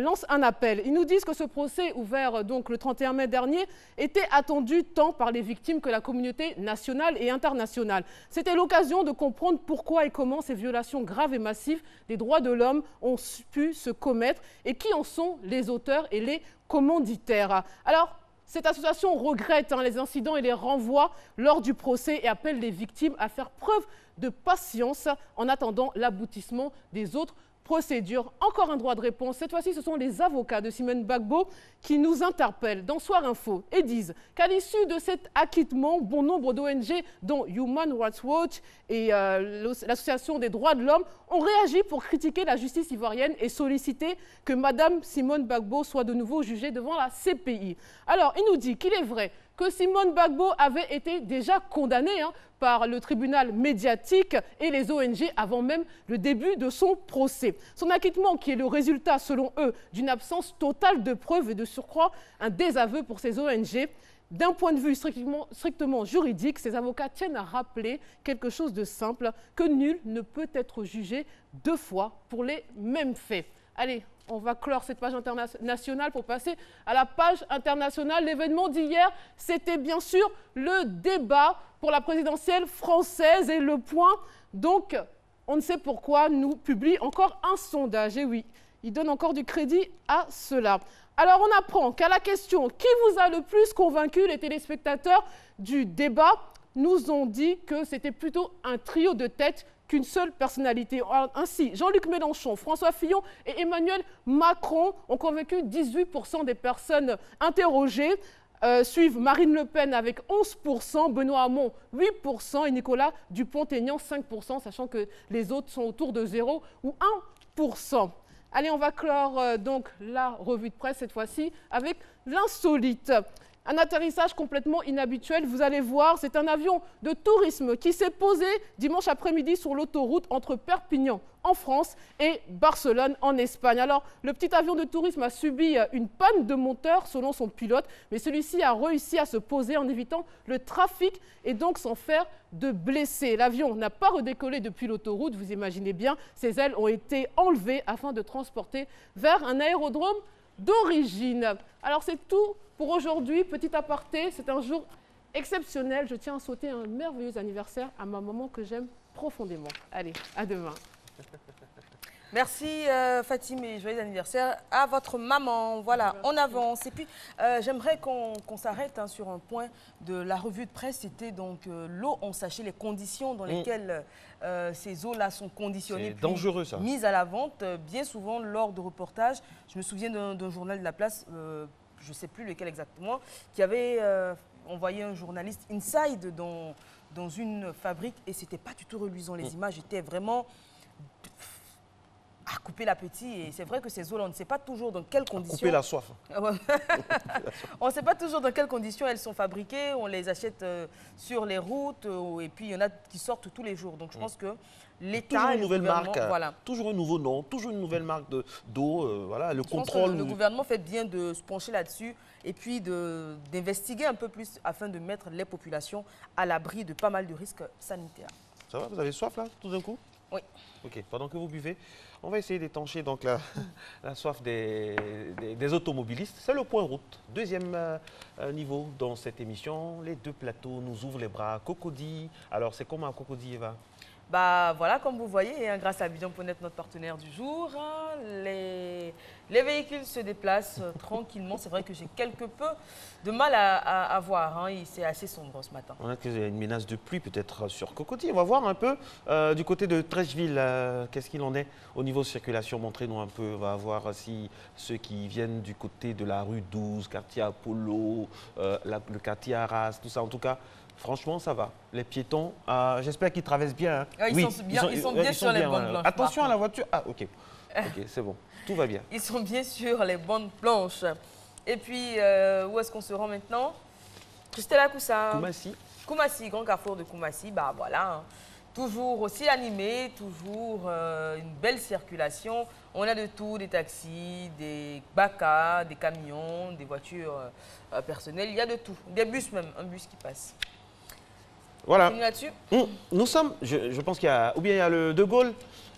S9: lance un appel. Ils nous disent que ce procès ouvert donc le 31 mai dernier était attendu tant par les victimes que la communauté nationale et internationale. C'était l'occasion de comprendre pourquoi et comment ces violations graves et massives des droits de l'homme ont pu se commettre et qui en sont les auteurs et les commanditaires. Alors, cette association regrette les incidents et les renvois lors du procès et appelle les victimes à faire preuve de patience en attendant l'aboutissement des autres procédure. Encore un droit de réponse. Cette fois-ci, ce sont les avocats de Simone Gbagbo qui nous interpellent dans Soir Info et disent qu'à l'issue de cet acquittement, bon nombre d'ONG, dont Human Rights Watch et l'Association des droits de l'homme, ont réagi pour critiquer la justice ivoirienne et solliciter que Madame Simone Gbagbo soit de nouveau jugée devant la CPI. Alors, il nous dit qu'il est vrai que Simone Gbagbo avait été déjà condamnée par le tribunal médiatique et les ONG avant même le début de son procès. Son acquittement, qui est le résultat, selon eux, d'une absence totale de preuves et de surcroît un désaveu pour ces ONG. D'un point de vue strictement juridique, ces avocats tiennent à rappeler quelque chose de simple, que nul ne peut être jugé 2 fois pour les mêmes faits. Allez, on va clore cette page internationale pour passer à la page internationale. L'événement d'hier, c'était bien sûr le débat pour la présidentielle française et Le Point. Donc, on ne sait pourquoi, nous publie encore un sondage. Et oui, il donne encore du crédit à cela. Alors, on apprend qu'à la question « Qui vous a le plus convaincu ?» les téléspectateurs du débat nous ont dit que c'était plutôt un trio de tête qu'une seule personnalité. Ainsi, Jean-Luc Mélenchon, François Fillon et Emmanuel Macron ont convaincu 18% des personnes interrogées. Suivent Marine Le Pen avec 11%, Benoît Hamon 8% et Nicolas Dupont-Aignan 5%, sachant que les autres sont autour de 0 ou 1%. Allez, on va clore donc la revue de presse cette fois-ci avec l'insolite. Un atterrissage complètement inhabituel, vous allez voir, c'est un avion de tourisme qui s'est posé dimanche après-midi sur l'autoroute entre Perpignan en France et Barcelone en Espagne. Alors, le petit avion de tourisme a subi une panne de moteur selon son pilote, mais celui-ci a réussi à se poser en évitant le trafic et donc sans faire de blessés. L'avion n'a pas redécollé depuis l'autoroute, vous imaginez bien, ses ailes ont été enlevées afin de transporter vers un aérodrome d'origine. Alors, c'est tout pour aujourd'hui, petit aparté, c'est un jour exceptionnel. Je tiens à souhaiter un merveilleux anniversaire à ma maman que j'aime profondément. Allez, à demain.
S2: Merci Fatim et joyeux anniversaire à votre maman. Voilà, on avance. Et puis, j'aimerais qu'on s'arrête sur un point de la revue de presse. C'était donc l'eau en sachet, les conditions dans lesquelles ces eaux-là sont conditionnées.
S3: C'est dangereux, ça.
S2: Mises à la vente, bien souvent lors de reportages. Je me souviens d'un journal de la place, je ne sais plus lequel exactement, qui avait envoyé un journaliste inside dans une fabrique et c'était pas du tout reluisant. Les images étaient vraiment à couper l'appétit. Et c'est vrai que ces eaux-là, on ne sait pas toujours dans quelles conditions...
S3: Couper la soif.
S2: On ne sait pas toujours dans quelles conditions elles sont fabriquées. On les achète sur les routes et puis il y en a qui sortent tous les jours. Donc je pense que l'État...
S3: Toujours une nouvelle marque,
S2: voilà.
S3: toujours un nouveau nom, toujours une nouvelle marque d'eau. Voilà, le
S2: je pense
S3: contrôle...
S2: que le gouvernement fait bien de se pencher là-dessus et puis d'investiguer un peu plus afin de mettre les populations à l'abri de pas mal de risques sanitaires.
S3: Ça va, vous avez soif là, tout d'un coup?
S2: Oui.
S3: Ok, pendant que vous buvez, on va essayer d'étancher donc la soif des automobilistes. C'est le point route. Deuxième niveau dans cette émission. Les deux plateaux nous ouvrent les bras. Cocody. Alors, c'est comment à Cocody, Eva?
S2: Bah voilà, comme vous voyez, grâce à Abidjan.net, notre partenaire du jour, les véhicules se déplacent tranquillement. C'est vrai que j'ai quelque peu de mal à voir. C'est assez sombre ce matin.
S3: On a qu'il y a une menace de pluie peut-être sur Cocody. On va voir un peu du côté de Trècheville, qu'est-ce qu'il en est au niveau de circulation. Montrez-nous un peu. On va voir si ceux qui viennent du côté de la rue 12, quartier Apollo, le quartier Arras, tout ça en tout cas. Franchement, ça va. Les piétons, j'espère qu'ils traversent bien. Hein.
S2: Ils sont bien sur les bandes blanches.
S3: Attention à la voiture. Ah, ok. Ok, c'est bon. Tout va bien.
S2: Ils sont bien sur les bandes blanches. Et puis, où est-ce qu'on se rend maintenant? Christella Koussa.
S3: Koumassi.
S2: Koumassi, grand carrefour de Koumassi. Bah voilà. Hein. Toujours aussi animé, toujours une belle circulation. On a de tout, des taxis, des bacas, des camions, des voitures personnelles. Il y a de tout. Des bus même, un bus qui passe.
S3: Voilà.
S2: Nous
S3: sommes, je pense qu'il y a, ou bien il y a le De Gaulle.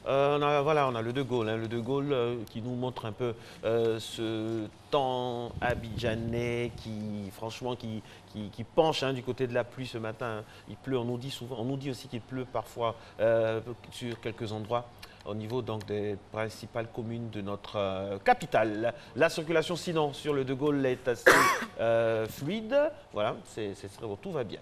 S3: On a le De Gaulle, le De Gaulle qui nous montre un peu ce temps abidjanais qui, franchement, qui penche du côté de la pluie ce matin. Il pleut, on nous dit souvent, on nous dit aussi qu'il pleut parfois sur quelques endroits au niveau donc des principales communes de notre capitale. La circulation sinon sur le De Gaulle est assez fluide. Voilà, c'est très bon, tout va bien.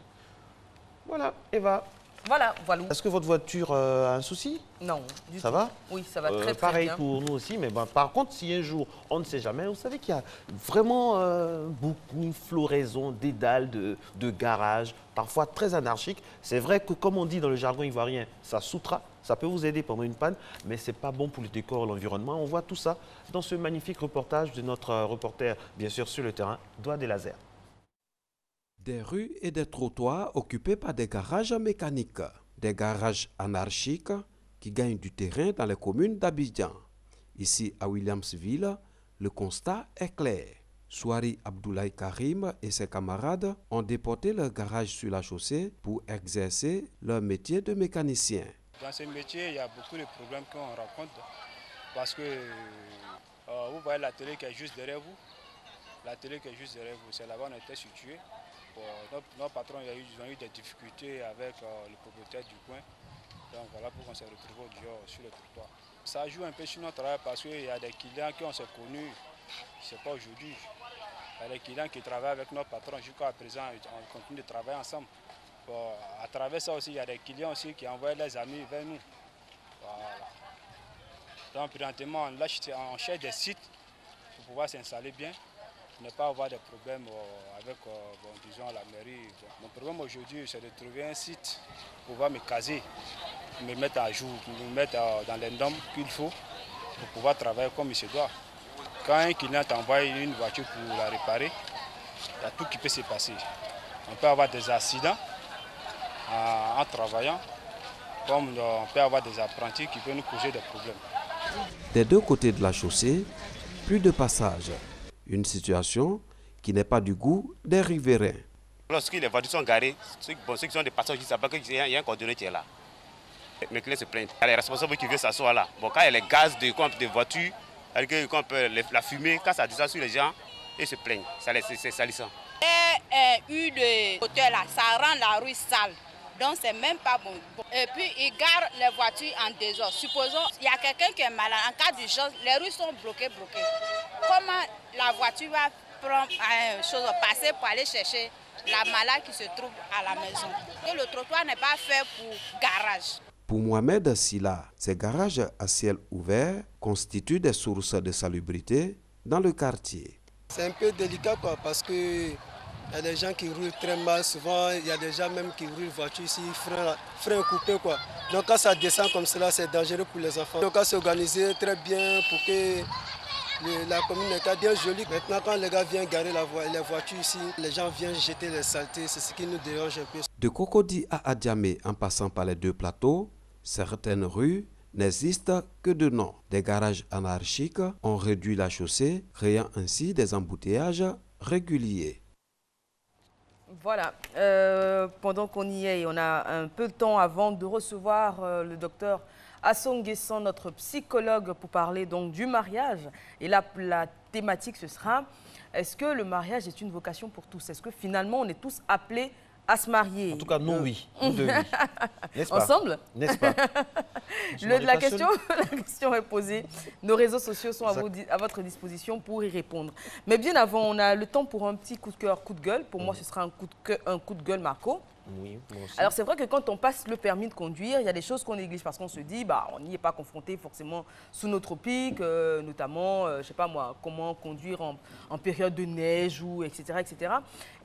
S3: Voilà, Eva.
S2: Voilà.
S3: Est-ce que votre voiture a un souci?
S2: Non, du tout.
S3: Ça va?
S2: Oui, ça va très bien.
S3: Pareil pour nous aussi, mais par contre, si un jour, on ne sait jamais, vous savez qu'il y a vraiment beaucoup de floraison, dédales de garages, parfois très anarchiques. C'est vrai que, comme on dit dans le jargon ivoirien, ça soutra, ça peut vous aider pendant une panne, mais ce n'est pas bon pour le décor et l'environnement. On voit tout ça dans ce magnifique reportage de notre reporter, bien sûr, sur le terrain, Doigt des Lasers.
S10: Des rues et des trottoirs occupés par des garages mécaniques, des garages anarchiques qui gagnent du terrain dans les communes d'Abidjan. Ici à Williamsville, le constat est clair. Souari Abdoulaye Karim et ses camarades ont déporté leur garage sur la chaussée pour exercer leur métier de mécanicien.
S11: Dans ce métier, il y a beaucoup de problèmes qu'on rencontre parce que vous voyez la télé qui est juste derrière vous. La télé qui est juste derrière vous, c'est là-bas où on était situé. Nos patrons ils ont eu des difficultés avec le propriétaire du coin. Donc voilà pourquoi on s'est retrouvé sur le trottoir. Ça joue un peu sur notre travail parce qu'il y a des clients qui on s'est connus, ce n'est pas aujourd'hui. Il y a des clients qui travaillent avec nos patrons jusqu'à présent, on continue de travailler ensemble. Bon, à travers ça aussi, il y a des clients aussi qui envoient leurs amis vers nous. Voilà. Donc présentement, on cherche des sites pour pouvoir s'installer bien. Ne pas avoir de problèmes avec disons, la mairie. Mon problème aujourd'hui, c'est de trouver un site pour pouvoir me caser, me mettre à jour, me mettre dans les normes qu'il faut pour pouvoir travailler comme il se doit. Quand un client t'envoie une voiture pour la réparer, il y a tout qui peut se passer. On peut avoir des accidents en travaillant, comme on peut avoir des apprentis qui peuvent nous causer des problèmes.
S10: Des deux côtés de la chaussée, plus de passage. Une situation qui n'est pas du goût des riverains.
S12: Lorsque les voitures sont garées, ceux qui sont des passagers, ils savent pas qu'il y a un coordonné qui est là. Mes clients se plaignent. Il y a les responsables qui viennent s'asseoir là. Bon, quand il y a les gaz de voitures, la fumée, quand ça descend sur les gens, ils se plaignent. C'est salissant.
S13: Eu de hauteur là, ça rend la rue sale. Donc c'est même pas bon. Et puis ils garent les voitures en désordre. Supposons il y a quelqu'un qui est malade, en cas d'urgence, les rues sont bloquées. Comment la voiture va passer pour aller chercher la malade qui se trouve à la maison? Que le trottoir n'est pas fait pour garage.
S10: Pour Mohamed Silla, ces garages à ciel ouvert constituent des sources de salubrité dans le quartier.
S14: C'est un peu délicat parce que Il y a des gens qui roulent très mal, souvent il y a des gens même qui roulent voiture ici, frein coupé quoi. Donc quand ça descend comme cela, c'est dangereux pour les enfants. Donc on s'est organisé très bien pour que la commune est bien jolie. Maintenant quand les gars viennent garer les voitures ici, les gens viennent jeter les saletés, c'est ce qui nous dérange un peu.
S10: De Cocody à Adjamé en passant par les deux plateaux, certaines rues n'existent que de nom. Des garages anarchiques ont réduit la chaussée, créant ainsi des embouteillages réguliers.
S2: Voilà, pendant qu'on y est, on a un peu de temps avant de recevoir le docteur Assong Nguessan, notre psychologue, pour parler donc du mariage. Et là, la thématique, ce sera, est-ce que le mariage est une vocation pour tous? Est-ce que finalement, on est tous appelés à se marier?
S3: En tout cas, nous, oui. Nous deux, oui. N'est-ce pas?
S2: Ensemble?
S3: N'est-ce pas?
S2: La question est posée. Nos réseaux sociaux sont à votre disposition pour y répondre. Mais bien avant, on a le temps pour un petit coup de cœur, coup de gueule. Pour moi, ce sera un coup de gueule, Marco.
S3: Oui, moi aussi.
S2: Alors c'est vrai que quand on passe le permis de conduire, il y a des choses qu'on néglige parce qu'on se dit, on n'y est pas confronté forcément sous nos tropiques, notamment, je sais pas moi, comment conduire en période de neige ou etc., etc.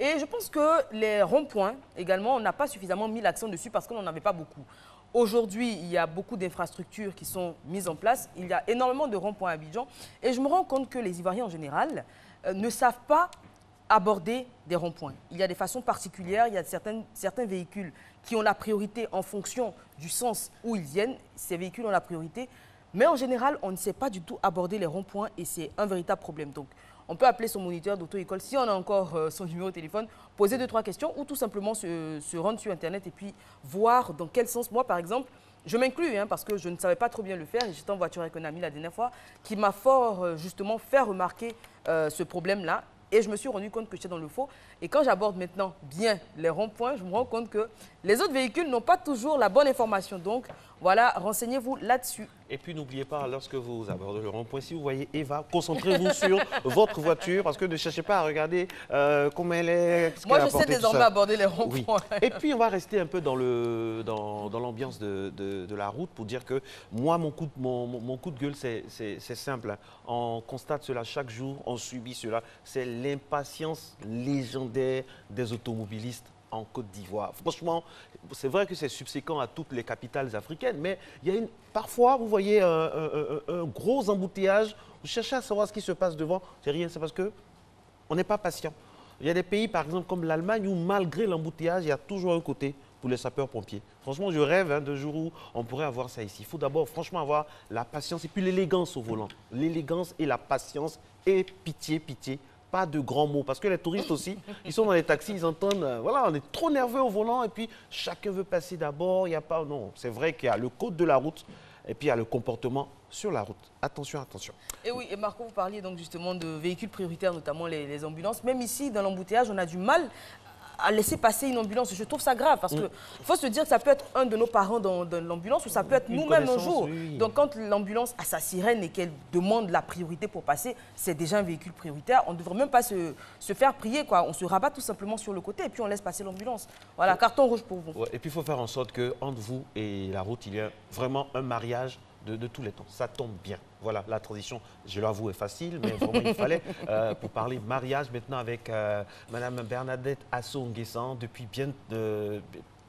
S2: Et je pense que les ronds-points également, on n'a pas suffisamment mis l'accent dessus parce qu'on n'en avait pas beaucoup. Aujourd'hui, il y a beaucoup d'infrastructures qui sont mises en place. Il y a énormément de ronds-points à Abidjan. Et je me rends compte que les Ivoiriens en général ne savent pas aborder des ronds-points. Il y a des façons particulières, il y a certains véhicules qui ont la priorité en fonction du sens où ils viennent. Ces véhicules ont la priorité. Mais en général, on ne sait pas du tout aborder les ronds-points et c'est un véritable problème. Donc, on peut appeler son moniteur d'auto-école, si on a encore son numéro de téléphone, poser 2-3 questions ou tout simplement se rendre sur Internet et puis voir dans quel sens. Moi, par exemple, je m'inclus parce que je ne savais pas trop bien le faire. J'étais en voiture avec un ami la dernière fois qui m'a fort justement fait remarquer ce problème-là. Et je me suis rendu compte que j'étais dans le faux. Et quand j'aborde maintenant bien les ronds-points, je me rends compte que les autres véhicules n'ont pas toujours la bonne information. Donc, voilà, renseignez-vous là-dessus.
S3: Et puis, n'oubliez pas, lorsque vous abordez le rond-point, si vous voyez Eva, concentrez-vous sur votre voiture parce que ne cherchez pas à regarder comment elle est.
S2: Moi, je sais désormais aborder les ronds-points.
S3: Oui. Et puis, on va rester un peu dans l'ambiance de la route pour dire que moi, mon coup de gueule, c'est simple. On constate cela chaque jour, on subit cela. C'est l'impatience légendaire des automobilistes en Côte d'Ivoire. Franchement, c'est vrai que c'est subséquent à toutes les capitales africaines, mais il y a parfois, vous voyez un gros embouteillage, vous cherchez à savoir ce qui se passe devant, c'est rien, c'est parce qu'on n'est pas patient. Il y a des pays, par exemple, comme l'Allemagne, où malgré l'embouteillage, il y a toujours un côté pour les sapeurs-pompiers. Franchement, je rêve de jour où on pourrait avoir ça ici. Il faut d'abord, franchement, avoir la patience et puis l'élégance au volant. L'élégance et la patience et pitié, pitié. Pas de grands mots, parce que les touristes aussi, ils sont dans les taxis, ils entendent, voilà, on est trop nerveux au volant et puis chacun veut passer d'abord, il n'y a pas, non, c'est vrai qu'il y a le code de la route et puis il y a le comportement sur la route. Attention, attention.
S2: Et oui, et Marco, vous parliez donc justement de véhicules prioritaires, notamment les ambulances. Même ici, dans l'embouteillage, on a du mal à laisser passer une ambulance. Je trouve ça grave parce qu'il faut se dire que ça peut être un de nos parents dans l'ambulance ou ça peut être nous-mêmes un jour. Oui. Donc quand l'ambulance a sa sirène et qu'elle demande la priorité pour passer, c'est déjà un véhicule prioritaire. On ne devrait même pas se faire prier, quoi. On se rabat tout simplement sur le côté et puis on laisse passer l'ambulance. Voilà, carton rouge pour vous.
S3: Ouais, et puis il faut faire en sorte qu'entre vous et la route, il y a vraiment un mariage de tous les temps. Ça tombe bien. Voilà, la transition, je l'avoue, est facile, mais vraiment, il fallait, pour parler mariage maintenant avec Mme Bernadette Assong Nguessan, depuis bien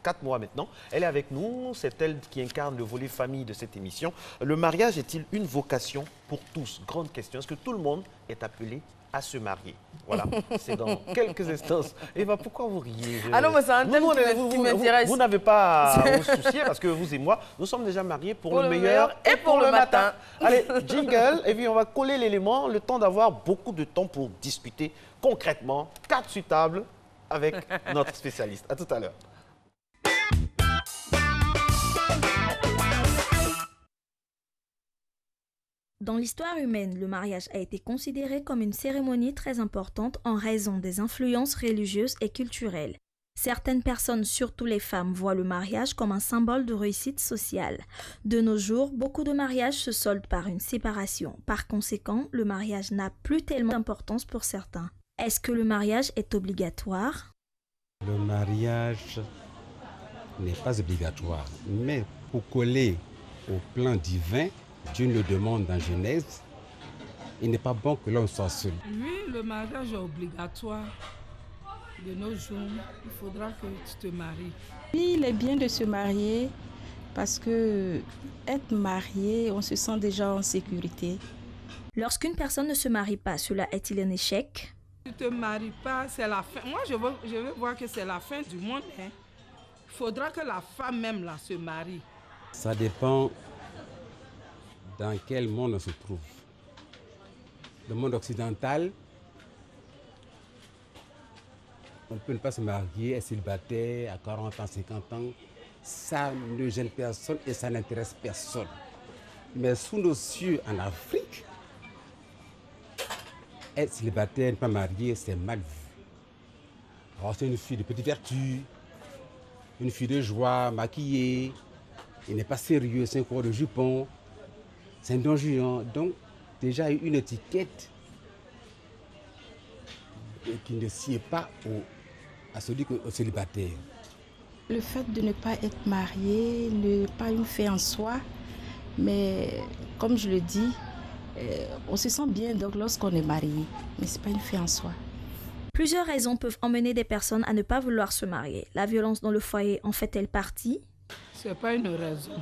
S3: 4 mois maintenant. Elle est avec nous, c'est elle qui incarne le volet famille de cette émission. Le mariage est-il une vocation pour tous? Grande question. Est-ce que tout le monde est appelé à se marier? Voilà, c'est dans quelques instants. Eva, pourquoi vous riez?
S2: Ah non, mais c'est un thème qui m'intéresse.
S3: Vous n'avez pas à vous soucier parce que vous et moi, nous sommes déjà mariés pour le meilleur et pour le matin. Allez, jingle, et puis on va coller l'élément, le temps d'avoir beaucoup de temps pour discuter concrètement, carte sur table, avec notre spécialiste. À tout à l'heure.
S15: Dans l'histoire humaine, le mariage a été considéré comme une cérémonie très importante en raison des influences religieuses et culturelles. Certaines personnes, surtout les femmes, voient le mariage comme un symbole de réussite sociale. De nos jours, beaucoup de mariages se soldent par une séparation. Par conséquent, le mariage n'a plus tellement d'importance pour certains. Est-ce que le mariage est obligatoire?
S16: Le mariage n'est pas obligatoire, mais pour coller au plan divin, Dieu le demande dans Genèse, il n'est pas bon que l'homme soit seul.
S19: Oui, le mariage est obligatoire.
S18: de nos jours, il faudra que tu te maries.
S26: Oui, il est bien de se marier parce que être marié, on se sent déjà en sécurité.
S15: Lorsqu'une personne ne se marie pas, cela est-il un échec?
S18: Si tu ne te maries pas, c'est la fin. Moi, je veux voir que c'est la fin du monde. Hein. Il faudra que la femme même là, se marie.
S16: Ça dépend dans quel monde on se trouve. Le monde occidental, on peut ne pas se marier, être célibataire à 40 ans, 50 ans. Ça ne gêne personne et ça n'intéresse personne. Mais sous nos cieux en Afrique, être célibataire, ne pas marié, c'est mal vu. Alors c'est une fille de petite vertu, une fille de joie, maquillée, il n'est pas sérieux, c'est un corps de jupon, c'est un don Juan. Donc déjà une étiquette qui ne sied pas à celui au célibataire.
S26: Le fait de ne pas être marié n'est pas une fin en soi, mais comme je le dis, on se sent bien donc lorsqu'on est marié, mais ce n'est pas une fin en soi.
S15: Plusieurs raisons peuvent emmener des personnes à ne pas vouloir se marier. La violence dans le foyer en fait-elle partie?
S18: Ce n'est pas une raison.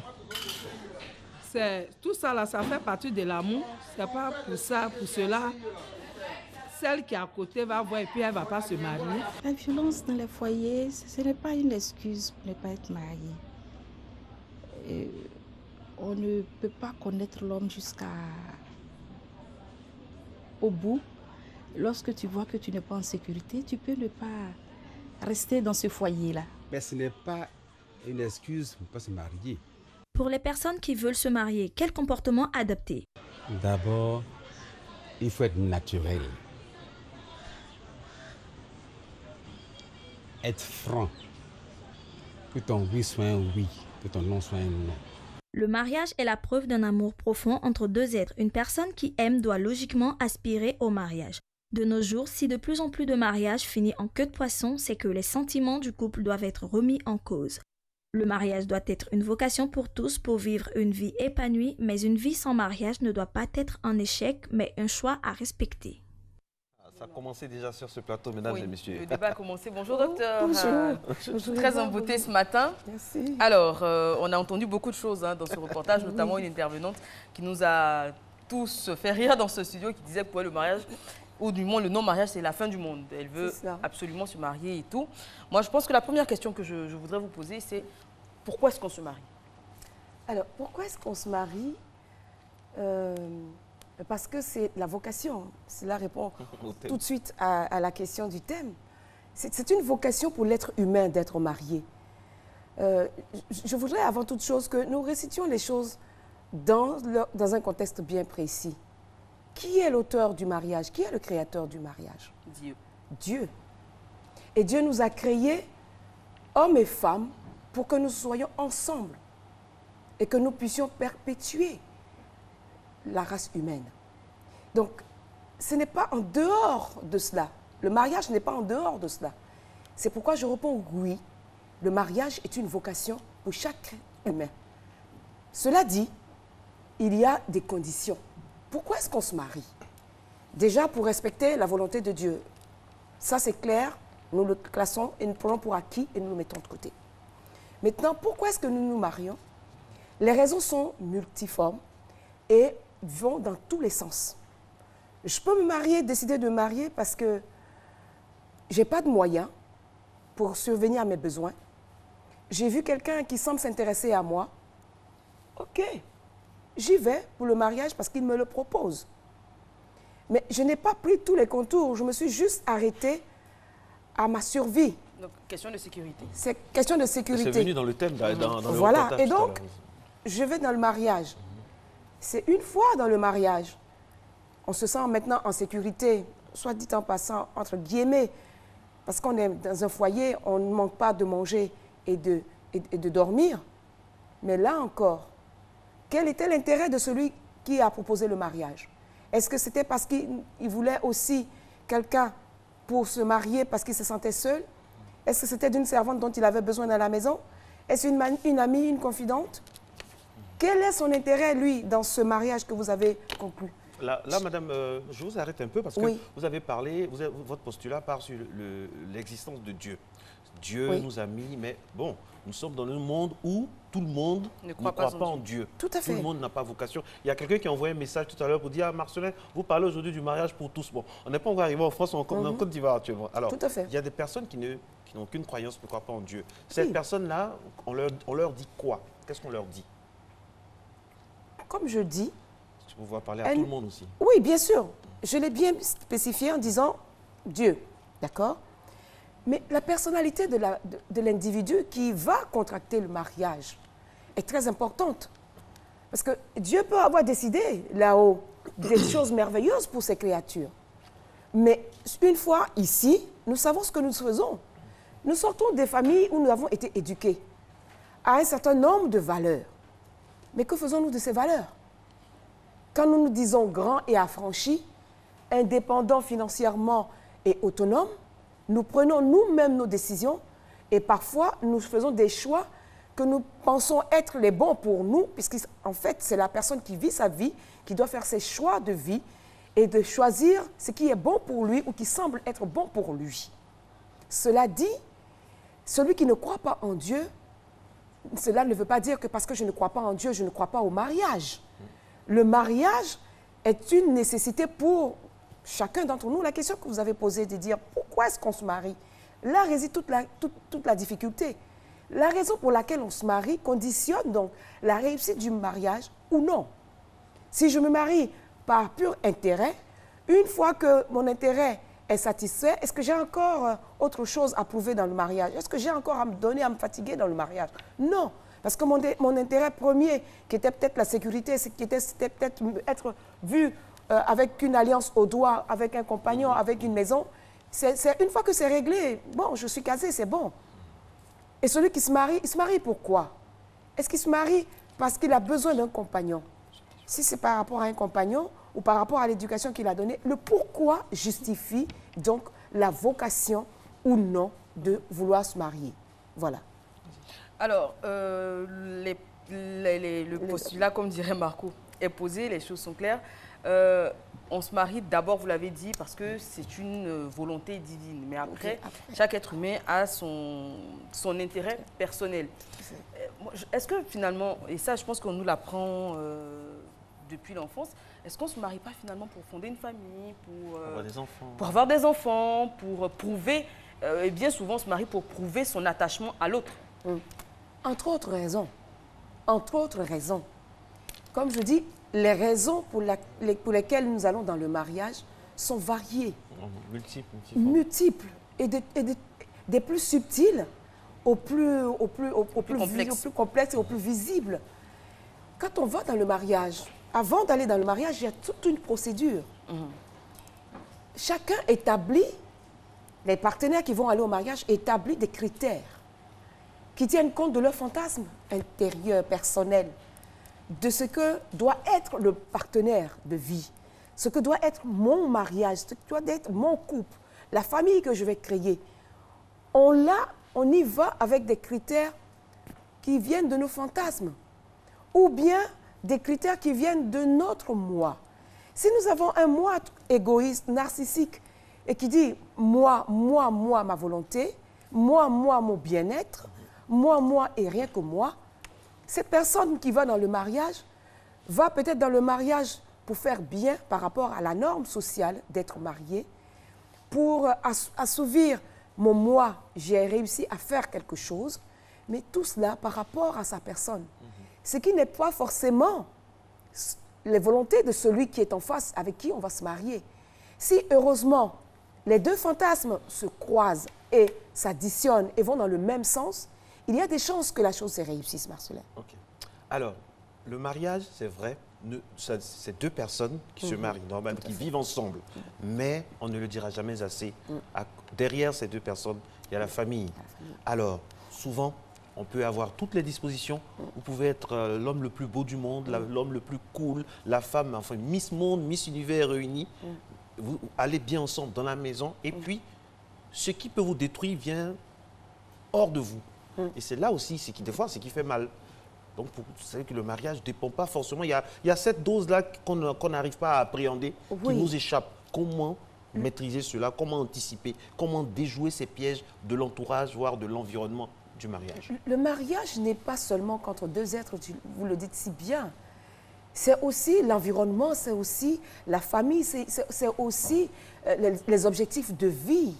S18: Tout ça, là, ça fait partie de l'amour. Ce n'est pas pour ça, pour cela. Celle qui est à côté va voir et puis elle ne va pas se marier.
S26: La violence dans les foyers, ce n'est pas une excuse pour ne pas être marié. On ne peut pas connaître l'homme jusqu'au bout. Lorsque tu vois que tu n'es pas en sécurité, tu peux ne pas rester dans ce foyer-là.
S16: Mais ce n'est pas une excuse pour ne pas se marier.
S15: Pour les personnes qui veulent se marier, quel comportement adopter?
S16: D'abord, il faut être naturel. Être franc. Que ton oui soit un oui, que ton non soit un non.
S15: Le mariage est la preuve d'un amour profond entre deux êtres. Une personne qui aime doit logiquement aspirer au mariage. De nos jours, si de plus en plus de mariages finissent en queue de poisson, c'est que les sentiments du couple doivent être remis en cause. Le mariage doit être une vocation pour tous pour vivre une vie épanouie, mais une vie sans mariage ne doit pas être un échec, mais un choix à respecter.
S3: Ça a commencé déjà sur ce plateau, mesdames et messieurs.
S2: Le débat a commencé. Bonjour docteur.
S3: Bonjour.
S2: Très embouté ce matin.
S19: Merci.
S2: Alors, on a entendu beaucoup de choses dans ce reportage, notamment une intervenante qui nous a tous fait rire dans ce studio, qui disait que pour le mariage, ou du moins le non-mariage, c'est la fin du monde. Elle veut absolument se marier et tout. Moi, je pense que la première question que je voudrais vous poser, c'est pourquoi est-ce qu'on se marie?
S19: Alors, pourquoi est-ce qu'on se marie? Parce que c'est la vocation. Cela répond tout de suite à la question du thème. C'est une vocation pour l'être humain d'être marié. Je voudrais avant toute chose que nous récitions les choses dans un contexte bien précis. Qui est l'auteur du mariage? Qui est le créateur du mariage?
S2: Dieu.
S19: Dieu. Et Dieu nous a créés, hommes et femmes, pour que nous soyons ensemble et que nous puissions perpétuer la race humaine. Donc, ce n'est pas en dehors de cela. Le mariage n'est pas en dehors de cela. C'est pourquoi je réponds oui. Le mariage est une vocation pour chaque humain. Cela dit, il y a des conditions. Pourquoi est-ce qu'on se marie? Déjà pour respecter la volonté de Dieu. Ça c'est clair, nous le classons et nous prenons pour acquis et nous le mettons de côté. Maintenant, pourquoi est-ce que nous nous marions? Les raisons sont multiformes et vont dans tous les sens. Je peux me marier, décider de me marier parce que je n'ai pas de moyens pour survenir à mes besoins. J'ai vu quelqu'un qui semble s'intéresser à moi. Ok, j'y vais pour le mariage parce qu'il me le propose. Mais je n'ai pas pris tous les contours. Je me suis juste arrêtée à ma survie.
S2: Donc, question de sécurité.
S19: C'est question de sécurité.
S3: C'est venu dans le thème, dans le
S19: voilà,
S3: reportage.
S19: Et donc, je vais dans le mariage. C'est une fois dans le mariage. On se sent maintenant en sécurité, soit dit en passant, entre guillemets, parce qu'on est dans un foyer, on ne manque pas de manger et de dormir. Mais là encore, quel était l'intérêt de celui qui a proposé le mariage? Est-ce que c'était parce qu'il voulait aussi quelqu'un pour se marier parce qu'il se sentait seul? Est-ce que c'était d'une servante dont il avait besoin dans la maison? Est-ce une amie, une confidente? Quel est son intérêt, lui, dans ce mariage que vous avez conclu?
S3: Là, madame, je vous arrête un peu parce que vous avez parlé, votre postulat part sur l'existence de Dieu. Dieu nous a mis, mais bon, nous sommes dans un monde où tout le monde ne croit pas en Dieu.
S19: Tout à fait.
S3: Tout le monde n'a pas vocation. Il y a quelqu'un qui a envoyé un message tout à l'heure pour dire, ah Marcelin, vous parlez aujourd'hui du mariage pour tous. Bon, on n'est pas encore arrivé en France, on est en Côte d'Ivoire actuellement. Alors,
S19: tout à fait.
S3: Il y a des personnes qui n'ont aucune croyance, ne croient pas en Dieu. Ces personnes-là, on leur dit quoi? Qu'est-ce qu'on leur dit?
S19: Comme je dis...
S3: Tu peux pouvoir parler à tout le monde aussi.
S19: Oui, bien sûr. Je l'ai bien spécifié en disant Dieu, d'accord? Mais la personnalité de l'individu qui va contracter le mariage est très importante. Parce que Dieu peut avoir décidé là-haut des choses merveilleuses pour ses créatures. Mais une fois ici, nous savons ce que nous faisons. Nous sortons des familles où nous avons été éduqués à un certain nombre de valeurs. Mais que faisons-nous de ces valeurs? Quand nous nous disons grands et affranchis, indépendants financièrement et autonomes, nous prenons nous-mêmes nos décisions et parfois nous faisons des choix que nous pensons être les bons pour nous, puisqu'en fait, c'est la personne qui vit sa vie qui doit faire ses choix de vie et de choisir ce qui est bon pour lui ou qui semble être bon pour lui. Cela dit, celui qui ne croit pas en Dieu, cela ne veut pas dire que parce que je ne crois pas en Dieu, je ne crois pas au mariage. Le mariage est une nécessité pour chacun d'entre nous. La question que vous avez posée de dire pourquoi est-ce qu'on se marie, là réside toute la difficulté. La raison pour laquelle on se marie conditionne donc la réussite du mariage ou non. Si je me marie par pur intérêt, une fois que mon intérêt est satisfait, est-ce que j'ai encore autre chose à prouver dans le mariage? Est-ce que j'ai encore à me donner, à me fatiguer dans le mariage? Non, parce que mon intérêt premier, qui était peut-être la sécurité, c'était peut-être être vu avec une alliance au doigt, avec un compagnon, avec une maison, c'est une fois que c'est réglé, bon, je suis casé, c'est bon. Et celui qui se marie, il se marie pourquoi? Est-ce qu'il se marie parce qu'il a besoin d'un compagnon? Si c'est par rapport à un compagnon ou par rapport à l'éducation qu'il a donnée, le pourquoi justifie donc la vocation ou non de vouloir se marier. Voilà.
S2: Alors, le postulat, comme dirait Marco, est posé, les choses sont claires. On se marie d'abord, vous l'avez dit, parce que c'est une volonté divine. Mais après, chaque être humain a son intérêt personnel. Est-ce que finalement, et ça je pense qu'on nous l'apprend depuis l'enfance, est-ce qu'on ne se marie pas finalement pour fonder une famille, pour avoir des enfants, pour prouver, et bien souvent on se marie pour prouver son attachement à l'autre?
S19: Entre autres raisons. Entre autres raisons. Comme je dis, les raisons pour lesquelles nous allons dans le mariage sont variées. Multiples. Et des plus subtiles au plus complexe et au plus visible. Quand on va dans le mariage, avant d'aller dans le mariage, il y a toute une procédure. Chacun établit, les partenaires qui vont aller au mariage établissent des critères qui tiennent compte de leur fantasme intérieur, personnel, de ce que doit être le partenaire de vie, ce que doit être mon mariage, ce que doit être mon couple, la famille que je vais créer. On y va avec des critères qui viennent de nos fantasmes ou bien des critères qui viennent de notre moi. Si nous avons un moi égoïste, narcissique et qui dit moi, ma volonté, moi, mon bien-être, moi et rien que moi, cette personne qui va dans le mariage va peut-être dans le mariage pour faire bien par rapport à la norme sociale d'être marié, pour assouvir mon moi, j'ai réussi à faire quelque chose, mais tout cela par rapport à sa personne. Ce qui n'est pas forcément les volontés de celui qui est en face, avec qui on va se marier. Si heureusement, les deux fantasmes se croisent et s'additionnent et vont dans le même sens, il y a des chances que la chose se réussisse, Marcelin.
S3: Okay. Alors, le mariage, c'est vrai, c'est deux personnes qui se marient, normalement, qui vivent ensemble. Mais on ne le dira jamais assez. Derrière ces deux personnes, il y a la famille. Alors, souvent, on peut avoir toutes les dispositions. Vous pouvez être l'homme le plus beau du monde, l'homme le plus cool, la femme, enfin, Miss Monde, Miss Univers réunis. Vous allez bien ensemble dans la maison. Et puis, ce qui peut vous détruire vient hors de vous. Et c'est là aussi, des fois, ce qui fait mal. Donc, c'est que le mariage ne dépend pas forcément. Il y a cette dose-là qu'on n'arrive pas à appréhender, qui nous échappe. Comment maîtriser cela? Comment anticiper? Comment déjouer ces pièges de l'entourage, voire de l'environnement du mariage?
S19: Le mariage n'est pas seulement qu'entre deux êtres, vous le dites si bien. C'est aussi l'environnement, c'est aussi la famille, c'est aussi les objectifs de vie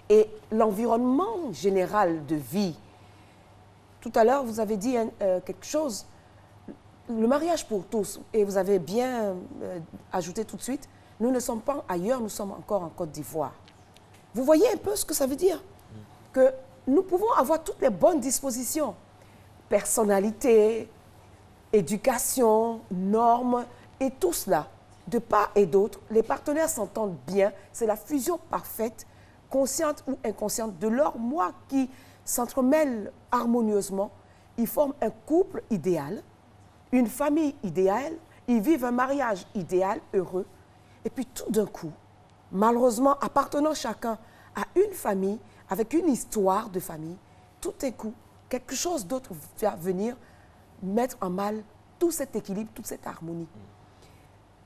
S19: et l'environnement général de vie. Tout à l'heure, vous avez dit quelque chose, le mariage pour tous, et vous avez bien ajouté tout de suite, nous ne sommes pas ailleurs, nous sommes encore en Côte d'Ivoire. Vous voyez un peu ce que ça veut dire? Que nous pouvons avoir toutes les bonnes dispositions, personnalité, éducation, normes, et tout cela, de part et d'autre, les partenaires s'entendent bien, c'est la fusion parfaite, consciente ou inconsciente, de leur moi qui s'entremêlent harmonieusement, ils forment un couple idéal, une famille idéale, ils vivent un mariage idéal, heureux, et puis tout d'un coup, malheureusement, appartenant chacun à une famille, avec une histoire de famille, tout d'un coup, quelque chose d'autre va venir mettre en mal tout cet équilibre, toute cette harmonie.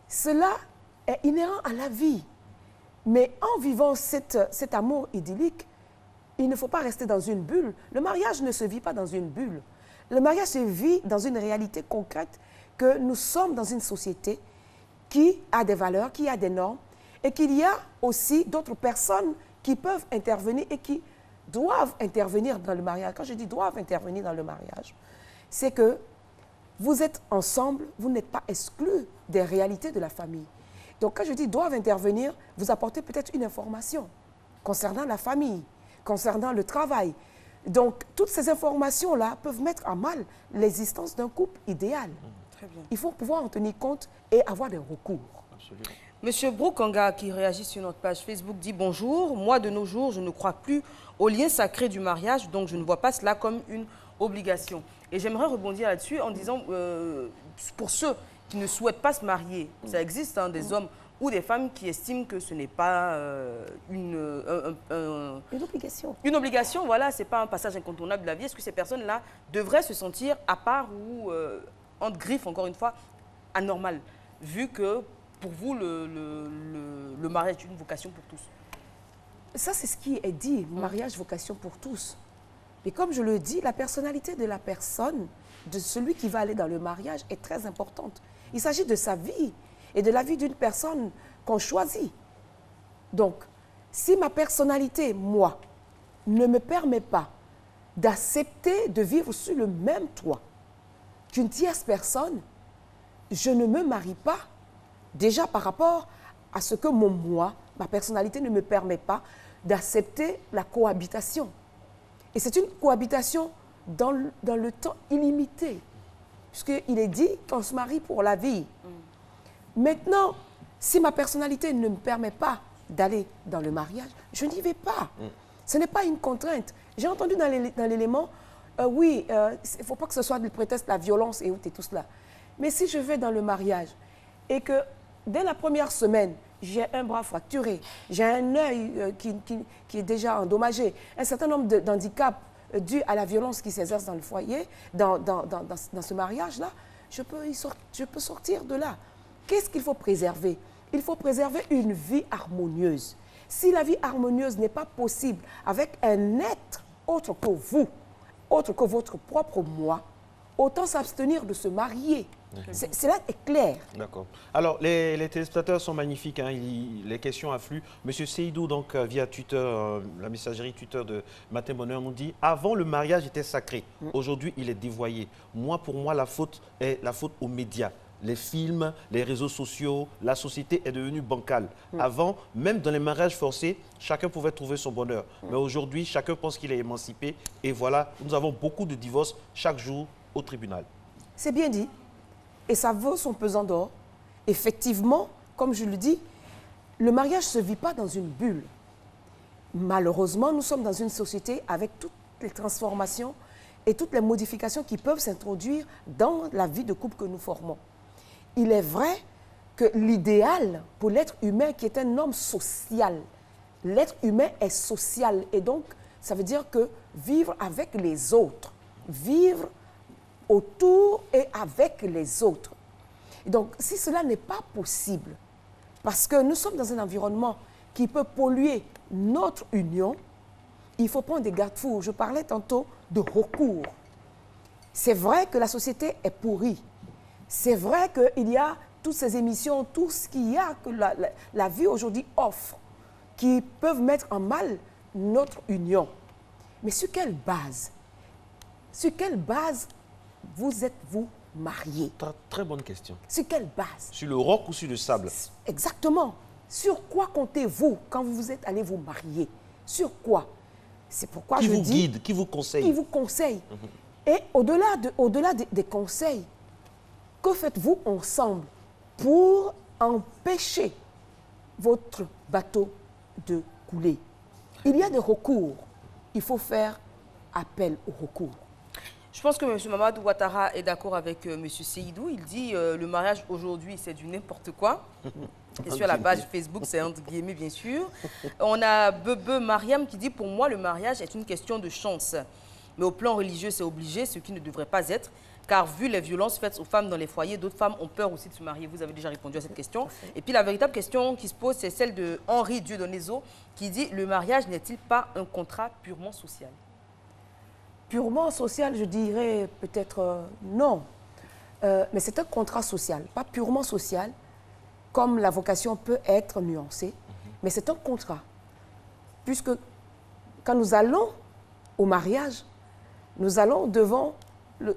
S19: Cela est inhérent à la vie. Mais en vivant cet amour idyllique, il ne faut pas rester dans une bulle. Le mariage ne se vit pas dans une bulle. Le mariage se vit dans une réalité concrète que nous sommes dans une société qui a des valeurs, qui a des normes, et qu'il y a aussi d'autres personnes qui peuvent intervenir et qui doivent intervenir dans le mariage. Quand je dis doivent intervenir dans le mariage, c'est que vous êtes ensemble, vous n'êtes pas exclus des réalités de la famille. Donc quand je dis doivent intervenir, vous apportez peut-être une information concernant la famille, concernant le travail. Donc toutes ces informations-là peuvent mettre à mal l'existence d'un couple idéal.
S2: Très bien.
S19: Il faut pouvoir en tenir compte et avoir des recours.
S3: Absolument.
S2: Monsieur Broukanga, qui réagit sur notre page Facebook, dit « Bonjour, moi de nos jours, je ne crois plus au lien sacré du mariage, donc je ne vois pas cela comme une obligation. » Et j'aimerais rebondir là-dessus en disant, pour ceux qui ne souhaitent pas se marier, ça existe, hein, des hommes ou des femmes qui estiment que ce n'est pas une
S19: obligation.
S2: Une obligation, voilà, ce n'est pas un passage incontournable de la vie. Est-ce que ces personnes-là devraient se sentir à part ou, entre griffes, encore une fois, anormales, vu que pour vous, le mariage est une vocation pour tous?
S19: Ça, c'est ce qui est dit, mariage, vocation pour tous. Mais comme je le dis, la personnalité de la personne, de celui qui va aller dans le mariage, est très importante. Il s'agit de sa vie et de la vie d'une personne qu'on choisit. Donc, si ma personnalité, moi, ne me permet pas d'accepter de vivre sur le même toit qu'une tierce personne, je ne me marie pas. Déjà par rapport à ce que moi, ma personnalité ne me permet pas d'accepter la cohabitation. Et c'est une cohabitation dans le temps illimité, puisqu'il est dit qu'on se marie pour la vie. Maintenant, si ma personnalité ne me permet pas d'aller dans le mariage, je n'y vais pas. Ce n'est pas une contrainte. J'ai entendu dans l'élément, oui, il ne faut pas que ce soit le prétexte de la violence et tout cela. Mais si je vais dans le mariage et que dès la première semaine, j'ai un bras fracturé, j'ai un œil qui est déjà endommagé, un certain nombre d'handicaps dus à la violence qui s'exerce dans le foyer, dans ce mariage-là, je peux sortir de là. Qu'est-ce qu'il faut préserver? Il faut préserver une vie harmonieuse. Si la vie harmonieuse n'est pas possible avec un être autre que vous, autre que votre propre moi, autant s'abstenir de se marier. Cela est clair.
S3: D'accord. Alors, les téléspectateurs sont magnifiques, hein, les questions affluent. Monsieur Seydou, donc, via Twitter, la messagerie Twitter de Matin Bonheur, nous dit « Avant, le mariage était sacré. Aujourd'hui, il est dévoyé. Pour moi, la faute est la faute aux médias. Les films, les réseaux sociaux, la société est devenue bancale. Avant, même dans les mariages forcés, chacun pouvait trouver son bonheur. Mais aujourd'hui, chacun pense qu'il est émancipé. Et voilà, nous avons beaucoup de divorces chaque jour au tribunal. »
S19: C'est bien dit. Et ça vaut son pesant d'or. Effectivement, comme je le dis, le mariage ne se vit pas dans une bulle. Malheureusement, nous sommes dans une société avec toutes les transformations et toutes les modifications qui peuvent s'introduire dans la vie de couple que nous formons. Il est vrai que l'idéal pour l'être humain, qui est un homme social, l'être humain est social. Et donc, ça veut dire que vivre avec les autres, vivre autour et avec les autres. Et donc, si cela n'est pas possible, parce que nous sommes dans un environnement qui peut polluer notre union, il faut prendre des garde-fous. Je parlais tantôt de recours. C'est vrai que la société est pourrie. C'est vrai qu'il y a toutes ces émissions, tout ce qu'il y a que la vie aujourd'hui offre, qui peuvent mettre en mal notre union. Mais sur quelle base? Sur quelle base vous êtes-vous mariés?
S3: Très bonne question.
S19: Sur quelle base?
S3: Sur le roc ou sur le sable?
S19: Exactement. Sur quoi comptez-vous quand vous êtes allés vous marier? Sur quoi? C'est pourquoi
S3: qui
S19: je
S3: vous
S19: dis...
S3: guide, qui vous conseille?
S19: Qui vous conseille. Et au-delà des conseils, que faites-vous ensemble pour empêcher votre bateau de couler? Il y a des recours. Il faut faire appel au recours.
S2: Je pense que M. Mamadou Ouattara est d'accord avec M. Seydou. Il dit le mariage aujourd'hui, c'est du n'importe quoi. Et sur la page Facebook, c'est entre guillemets, bien sûr. On a Bebe Mariam qui dit pour moi, le mariage est une question de chance. Mais au plan religieux, c'est obligé, ce qui ne devrait pas être. Car vu les violences faites aux femmes dans les foyers, d'autres femmes ont peur aussi de se marier. Vous avez déjà répondu à cette question. Et puis la véritable question qui se pose, c'est celle de Henri Dieudonnézo qui dit le mariage n'est-il pas un contrat purement social?
S19: Purement social, je dirais peut-être non. Mais c'est un contrat social, pas purement social, comme la vocation peut être nuancée, mais c'est un contrat. Puisque quand nous allons au mariage, nous allons devant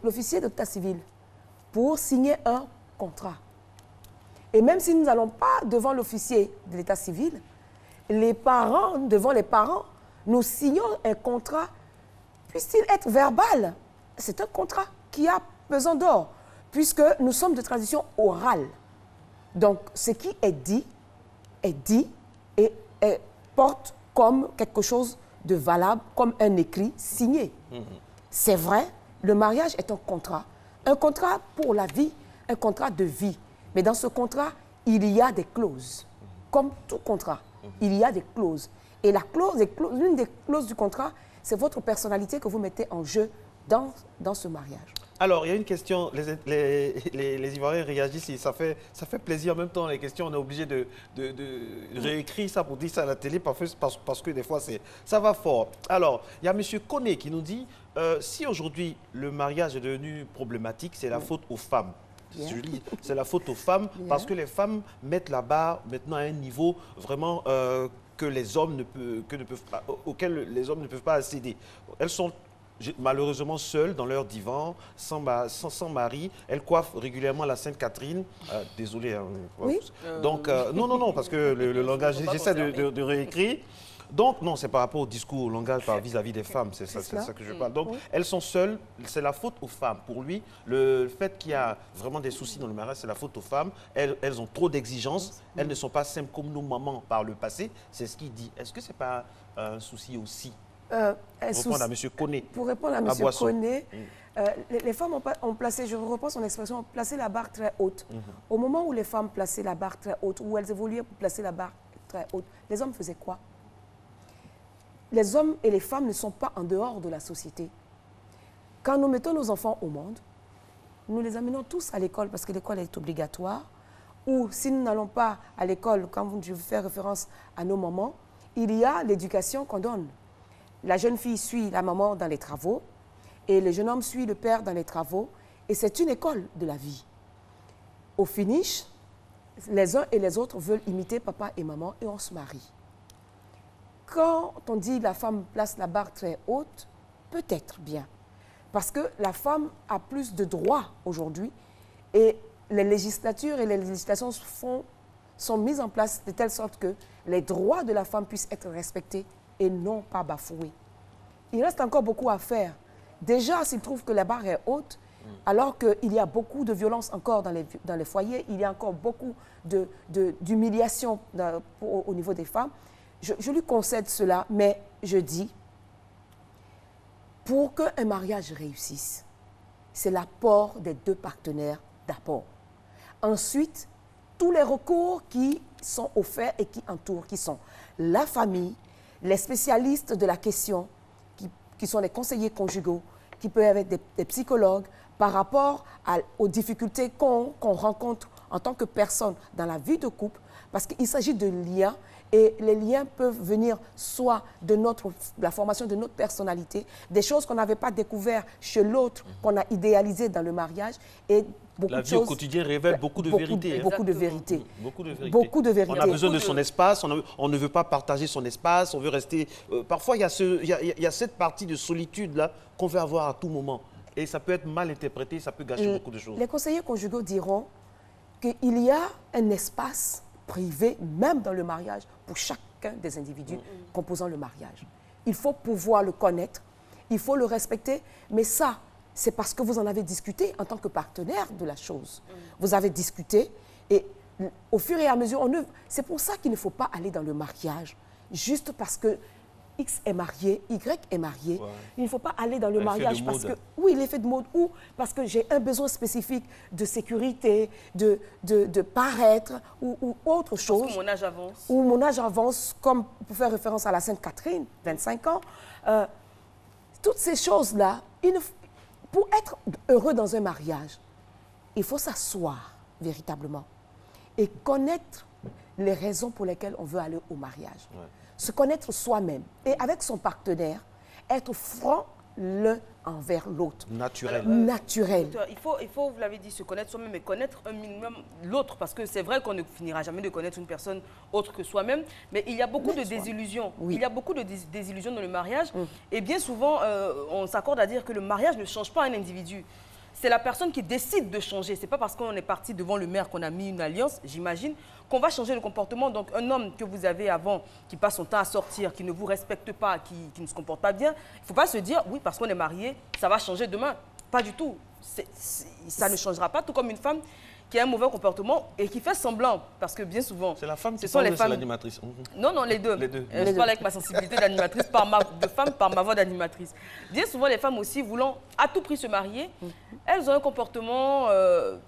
S19: l'officier d'état civil pour signer un contrat. Et même si nous n'allons pas devant l'officier de l'état civil, les parents, devant les parents, nous signons un contrat. Puisse-t-il être verbal? C'est un contrat qui a pesant d'or, puisque nous sommes de tradition orale. Donc, ce qui est dit et porte comme quelque chose de valable, comme un écrit signé. C'est vrai, le mariage est un contrat pour la vie, un contrat de vie. Mais dans ce contrat, il y a des clauses. Comme tout contrat, il y a des clauses. Et l'une des clauses du contrat, c'est votre personnalité que vous mettez en jeu dans ce mariage.
S3: Alors, il y a une question, les Ivoiriens réagissent, ça fait plaisir. En même temps, les questions, on est obligé de réécrire ça pour dire ça à la télé parce que des fois, ça va fort. Alors, il y a M. Koné qui nous dit, si aujourd'hui le mariage est devenu problématique, c'est la faute aux femmes. C'est la faute aux femmes parce que les femmes mettent la barre maintenant à un niveau vraiment auquel les hommes ne peuvent pas accéder. Elles sont malheureusement seules dans leur divan, sans mari. Elles coiffent régulièrement la Sainte Catherine. Désolé. Hein,
S19: oui.
S3: Donc, non, parce que le langage, j'essaie de réécrire. Donc, non, c'est par rapport au discours, au langage vis-à-vis des femmes, c'est ça que je parle. Donc, elles sont seules, c'est la faute aux femmes. Pour lui, le fait qu'il y a vraiment des soucis dans le mariage, c'est la faute aux femmes. Elles ont trop d'exigences, elles ne sont pas simples comme nos mamans par le passé, c'est ce qu'il dit. Est-ce que ce n'est pas un souci aussi? Pour répondre à M. Koné.
S19: Pour répondre à M. Koné, les femmes ont placé, je reprends son expression, ont placé la barre très haute. Au moment où les femmes plaçaient la barre très haute, où elles évoluaient pour placer la barre très haute, les hommes faisaient quoi? Les hommes et les femmes ne sont pas en dehors de la société. Quand nous mettons nos enfants au monde, nous les amenons tous à l'école parce que l'école est obligatoire. Ou si nous n'allons pas à l'école, quand je fais référence à nos mamans, il y a l'éducation qu'on donne. La jeune fille suit la maman dans les travaux et le jeune homme suit le père dans les travaux. Et c'est une école de la vie. Au finish, les uns et les autres veulent imiter papa et maman et on se marie. Quand on dit la femme place la barre très haute, peut-être bien. Parce que la femme a plus de droits aujourd'hui et les législatures et les législations sont mises en place de telle sorte que les droits de la femme puissent être respectés et non pas bafoués. Il reste encore beaucoup à faire. Déjà, s'il trouve que la barre est haute, alors qu'il y a beaucoup de violence encore dans les foyers, il y a encore beaucoup d'humiliation au niveau des femmes, je lui concède cela, mais je dis, pour qu'un mariage réussisse, c'est l'apport des deux partenaires d'abord. Ensuite, tous les recours qui sont offerts et qui entourent, qui sont la famille, les spécialistes de la question, qui sont les conseillers conjugaux, qui peut être des psychologues par rapport aux difficultés qu'on rencontre en tant que personne dans la vie de couple, parce qu'il s'agit de liens, et les liens peuvent venir soit de la formation de notre personnalité, des choses qu'on n'avait pas découvertes chez l'autre, qu'on a idéalisées dans le mariage, et
S3: la vie au quotidien révèle beaucoup de vérités.
S19: Beaucoup de vérités.
S3: Beaucoup de vérités. On a besoin de son espace, on ne veut pas partager son espace, on veut rester... parfois, il y a cette partie de solitude-là qu'on veut avoir à tout moment. Et ça peut être mal interprété, ça peut gâcher beaucoup de choses.
S19: Les conseillers conjugaux diront qu'il y a un espace privé, même dans le mariage, pour chacun des individus composant le mariage. Il faut pouvoir le connaître, il faut le respecter, mais ça, c'est parce que vous en avez discuté en tant que partenaire de la chose. Vous avez discuté et au fur et à mesure, c'est pour ça qu'il ne faut pas aller dans le mariage, juste parce que X est marié, Y est marié. Ouais. Il ne faut pas aller dans le mariage parce que, oui, l'effet de mode, ou parce que j'ai un besoin spécifique de sécurité, de paraître ou autre chose.
S2: Parce que mon âge avance.
S19: Ou mon âge avance, comme pour faire référence à la Sainte Catherine, 25 ans. Toutes ces choses-là, pour être heureux dans un mariage, il faut s'asseoir véritablement et connaître les raisons pour lesquelles on veut aller au mariage. Ouais. Se connaître soi-même et avec son partenaire, être franc l'un envers l'autre.
S3: Naturel.
S19: Naturel.
S2: Il faut, vous l'avez dit, se connaître soi-même et connaître un minimum l'autre, parce que c'est vrai qu'on ne finira jamais de connaître une personne autre que soi-même, mais il y a beaucoup de désillusions. Oui. Il y a beaucoup de désillusions dans le mariage et bien souvent, on s'accorde à dire que le mariage ne change pas un individu. C'est la personne qui décide de changer. Ce n'est pas parce qu'on est parti devant le maire qu'on a mis une alliance, j'imagine, qu'on va changer le comportement. Donc un homme que vous avez avant, qui passe son temps à sortir, qui ne vous respecte pas, qui ne se comporte pas bien, il ne faut pas se dire, oui, parce qu'on est marié, ça va changer demain. Pas du tout. Ça ne changera pas, tout comme une femme qui a un mauvais comportement et qui fait semblant, parce que bien souvent...
S3: C'est la femme qui parle, c'est l'animatrice.
S2: Non, les deux. Je parle avec ma sensibilité d'animatrice, de femme par ma voix d'animatrice. Bien souvent, les femmes aussi, voulant à tout prix se marier, elles ont un comportement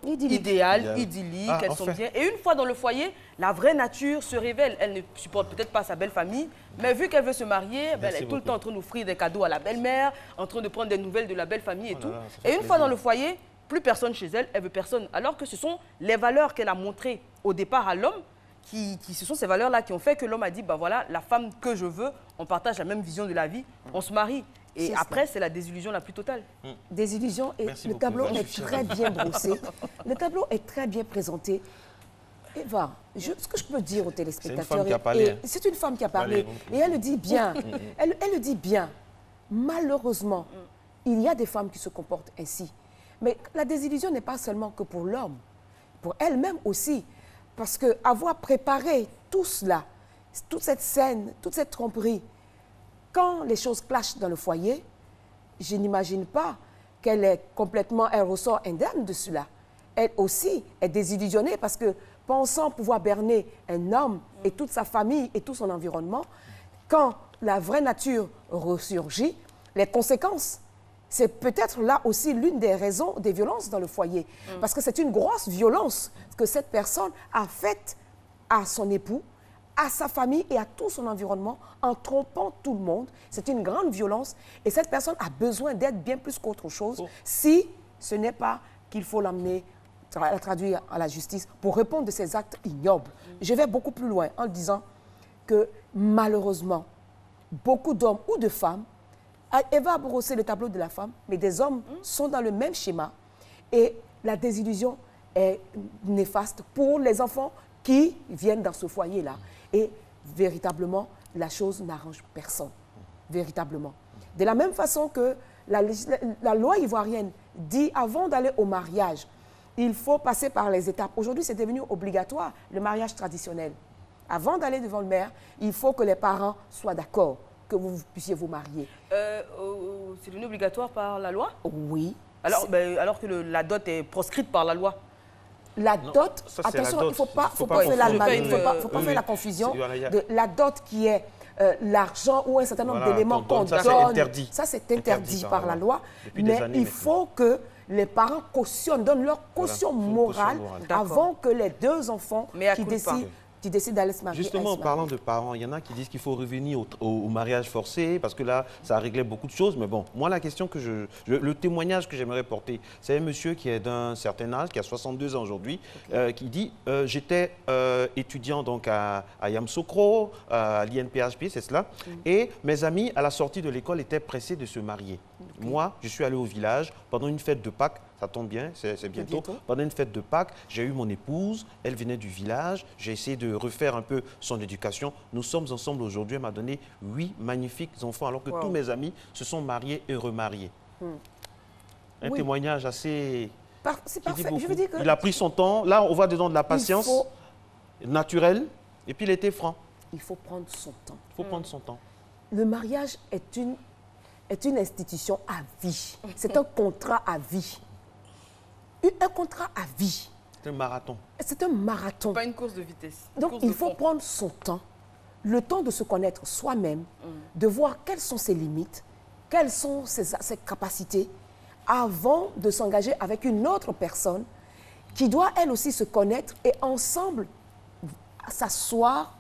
S2: idéal, idyllique, elles sont bien. Et une fois dans le foyer, la vraie nature se révèle. Elle ne supporte peut-être pas sa belle famille, mais vu qu'elle veut se marier, elle est tout le temps en train d'offrir des cadeaux à la belle-mère, en train de prendre des nouvelles de la belle famille et tout. Et une fois dans le foyer, plus personne chez elle, elle veut personne. Alors que ce sont les valeurs qu'elle a montrées au départ à l'homme, ce sont ces valeurs-là qui ont fait que l'homme a dit, bah voilà, la femme que je veux, on partage la même vision de la vie, on se marie. Et après, c'est la désillusion la plus totale.
S19: Désillusion, et le tableau est très bien brossé. Le tableau est très bien présenté. Eva, ce que je peux dire aux téléspectateurs...
S3: C'est une femme qui a parlé.
S19: C'est une femme qui a parlé. Et elle le dit bien. Elle le dit bien. Malheureusement, il y a des femmes qui se comportent ainsi. Mais la désillusion n'est pas seulement que pour l'homme, pour elle-même aussi. Parce qu'avoir préparé tout cela, toute cette scène, toute cette tromperie, quand les choses clashent dans le foyer, je n'imagine pas qu'elle ressort indemne de cela. Elle aussi est désillusionnée parce que pensant pouvoir berner un homme et toute sa famille et tout son environnement, quand la vraie nature ressurgit, les conséquences, c'est peut-être là aussi l'une des raisons des violences dans le foyer. Parce que c'est une grosse violence que cette personne a faite à son époux, à sa famille et à tout son environnement en trompant tout le monde. C'est une grande violence et cette personne a besoin d'aide bien plus qu'autre chose si ce n'est pas qu'il faut l'amener, la traduire à la justice pour répondre de ces actes ignobles. Je vais beaucoup plus loin en disant que malheureusement, beaucoup d'hommes ou de femmes, Eva a brossé le tableau de la femme, mais des hommes sont dans le même schéma et la désillusion est néfaste pour les enfants qui viennent dans ce foyer-là. Et véritablement, la chose n'arrange personne. Véritablement. De la même façon que la loi ivoirienne dit avant d'aller au mariage, il faut passer par les étapes. Aujourd'hui, c'est devenu obligatoire, le mariage traditionnel. Avant d'aller devant le maire, il faut que les parents soient d'accord que vous puissiez vous marier.
S2: C'est devenu obligatoire par la loi?
S19: Oui.
S2: Alors que la dot est proscrite par la loi?
S19: La dot, attention, il ne faut pas faire la confusion de la dot qui est l'argent ou un certain nombre d'éléments qu'on donne. Ça, c'est interdit par la loi. Mais il faut que les parents cautionnent, donnent leur caution morale avant que les deux enfants qui qui décide d'aller se marier.
S3: Justement, en parlant de parents, il y en a qui disent qu'il faut revenir au mariage forcé parce que là, ça réglait beaucoup de choses. Mais bon, moi, la question que le témoignage que j'aimerais porter, c'est un monsieur qui est d'un certain âge, qui a 62 ans aujourd'hui, qui dit j'étais étudiant donc à Yamoussoukro, à l'INPHP, c'est cela, et mes amis à la sortie de l'école étaient pressés de se marier. Moi, je suis allé au village pendant une fête de Pâques. Ça tombe bien, c'est bientôt. Pendant une fête de Pâques, j'ai eu mon épouse, elle venait du village, j'ai essayé de refaire un peu son éducation. Nous sommes ensemble aujourd'hui, elle m'a donné 8 magnifiques enfants, alors que tous mes amis se sont mariés et remariés. Un témoignage assez...
S19: C'est parfait, je veux dire que...
S3: Il a pris son temps, là on voit dedans de la patience naturelle, et puis il était franc.
S19: Il faut prendre son temps.
S3: Il faut prendre son temps.
S19: Le mariage est une institution à vie. C'est un contrat à vie. Un contrat à vie.
S3: C'est un marathon.
S19: C'est un marathon.
S2: Pas une course de vitesse.
S19: Donc il faut prendre son temps, le temps de se connaître soi-même, de voir quelles sont ses limites, quelles sont ses capacités, avant de s'engager avec une autre personne qui doit elle aussi se connaître et ensemble s'asseoir,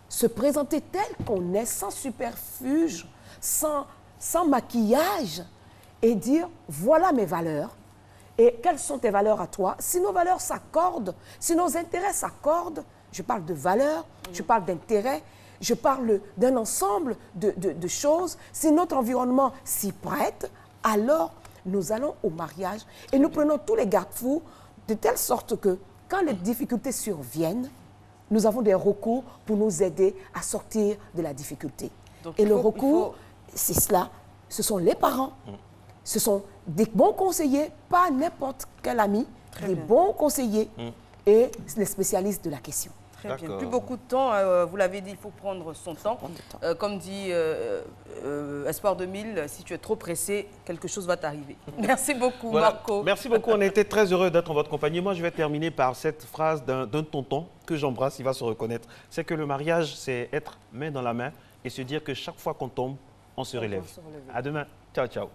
S19: se présenter tel qu'on est, sans superfuge, sans maquillage, et dire voilà mes valeurs. Et quelles sont tes valeurs à toi? Si nos valeurs s'accordent, si nos intérêts s'accordent, je parle de valeurs, je parle d'intérêts, je parle d'un ensemble de choses. Si notre environnement s'y prête, alors nous allons au mariage et nous prenons tous les garde-fous de telle sorte que quand les difficultés surviennent, nous avons des recours pour nous aider à sortir de la difficulté. Donc, et le recours, c'est cela, ce sont les parents. Ce sont des bons conseillers, pas n'importe quel ami, des bons conseillers et les spécialistes de la question.
S2: Très bien. Plus beaucoup de temps, vous l'avez dit, il faut prendre son temps. Comme dit Espoir 2000, si tu es trop pressé, quelque chose va t'arriver. Merci beaucoup, Marco.
S3: Merci beaucoup, on a été très heureux d'être en votre compagnie. Moi, je vais terminer par cette phrase d'un tonton que j'embrasse, il va se reconnaître. C'est que le mariage, c'est être main dans la main et se dire que chaque fois qu'on tombe, on se relève. À demain. Ciao, ciao.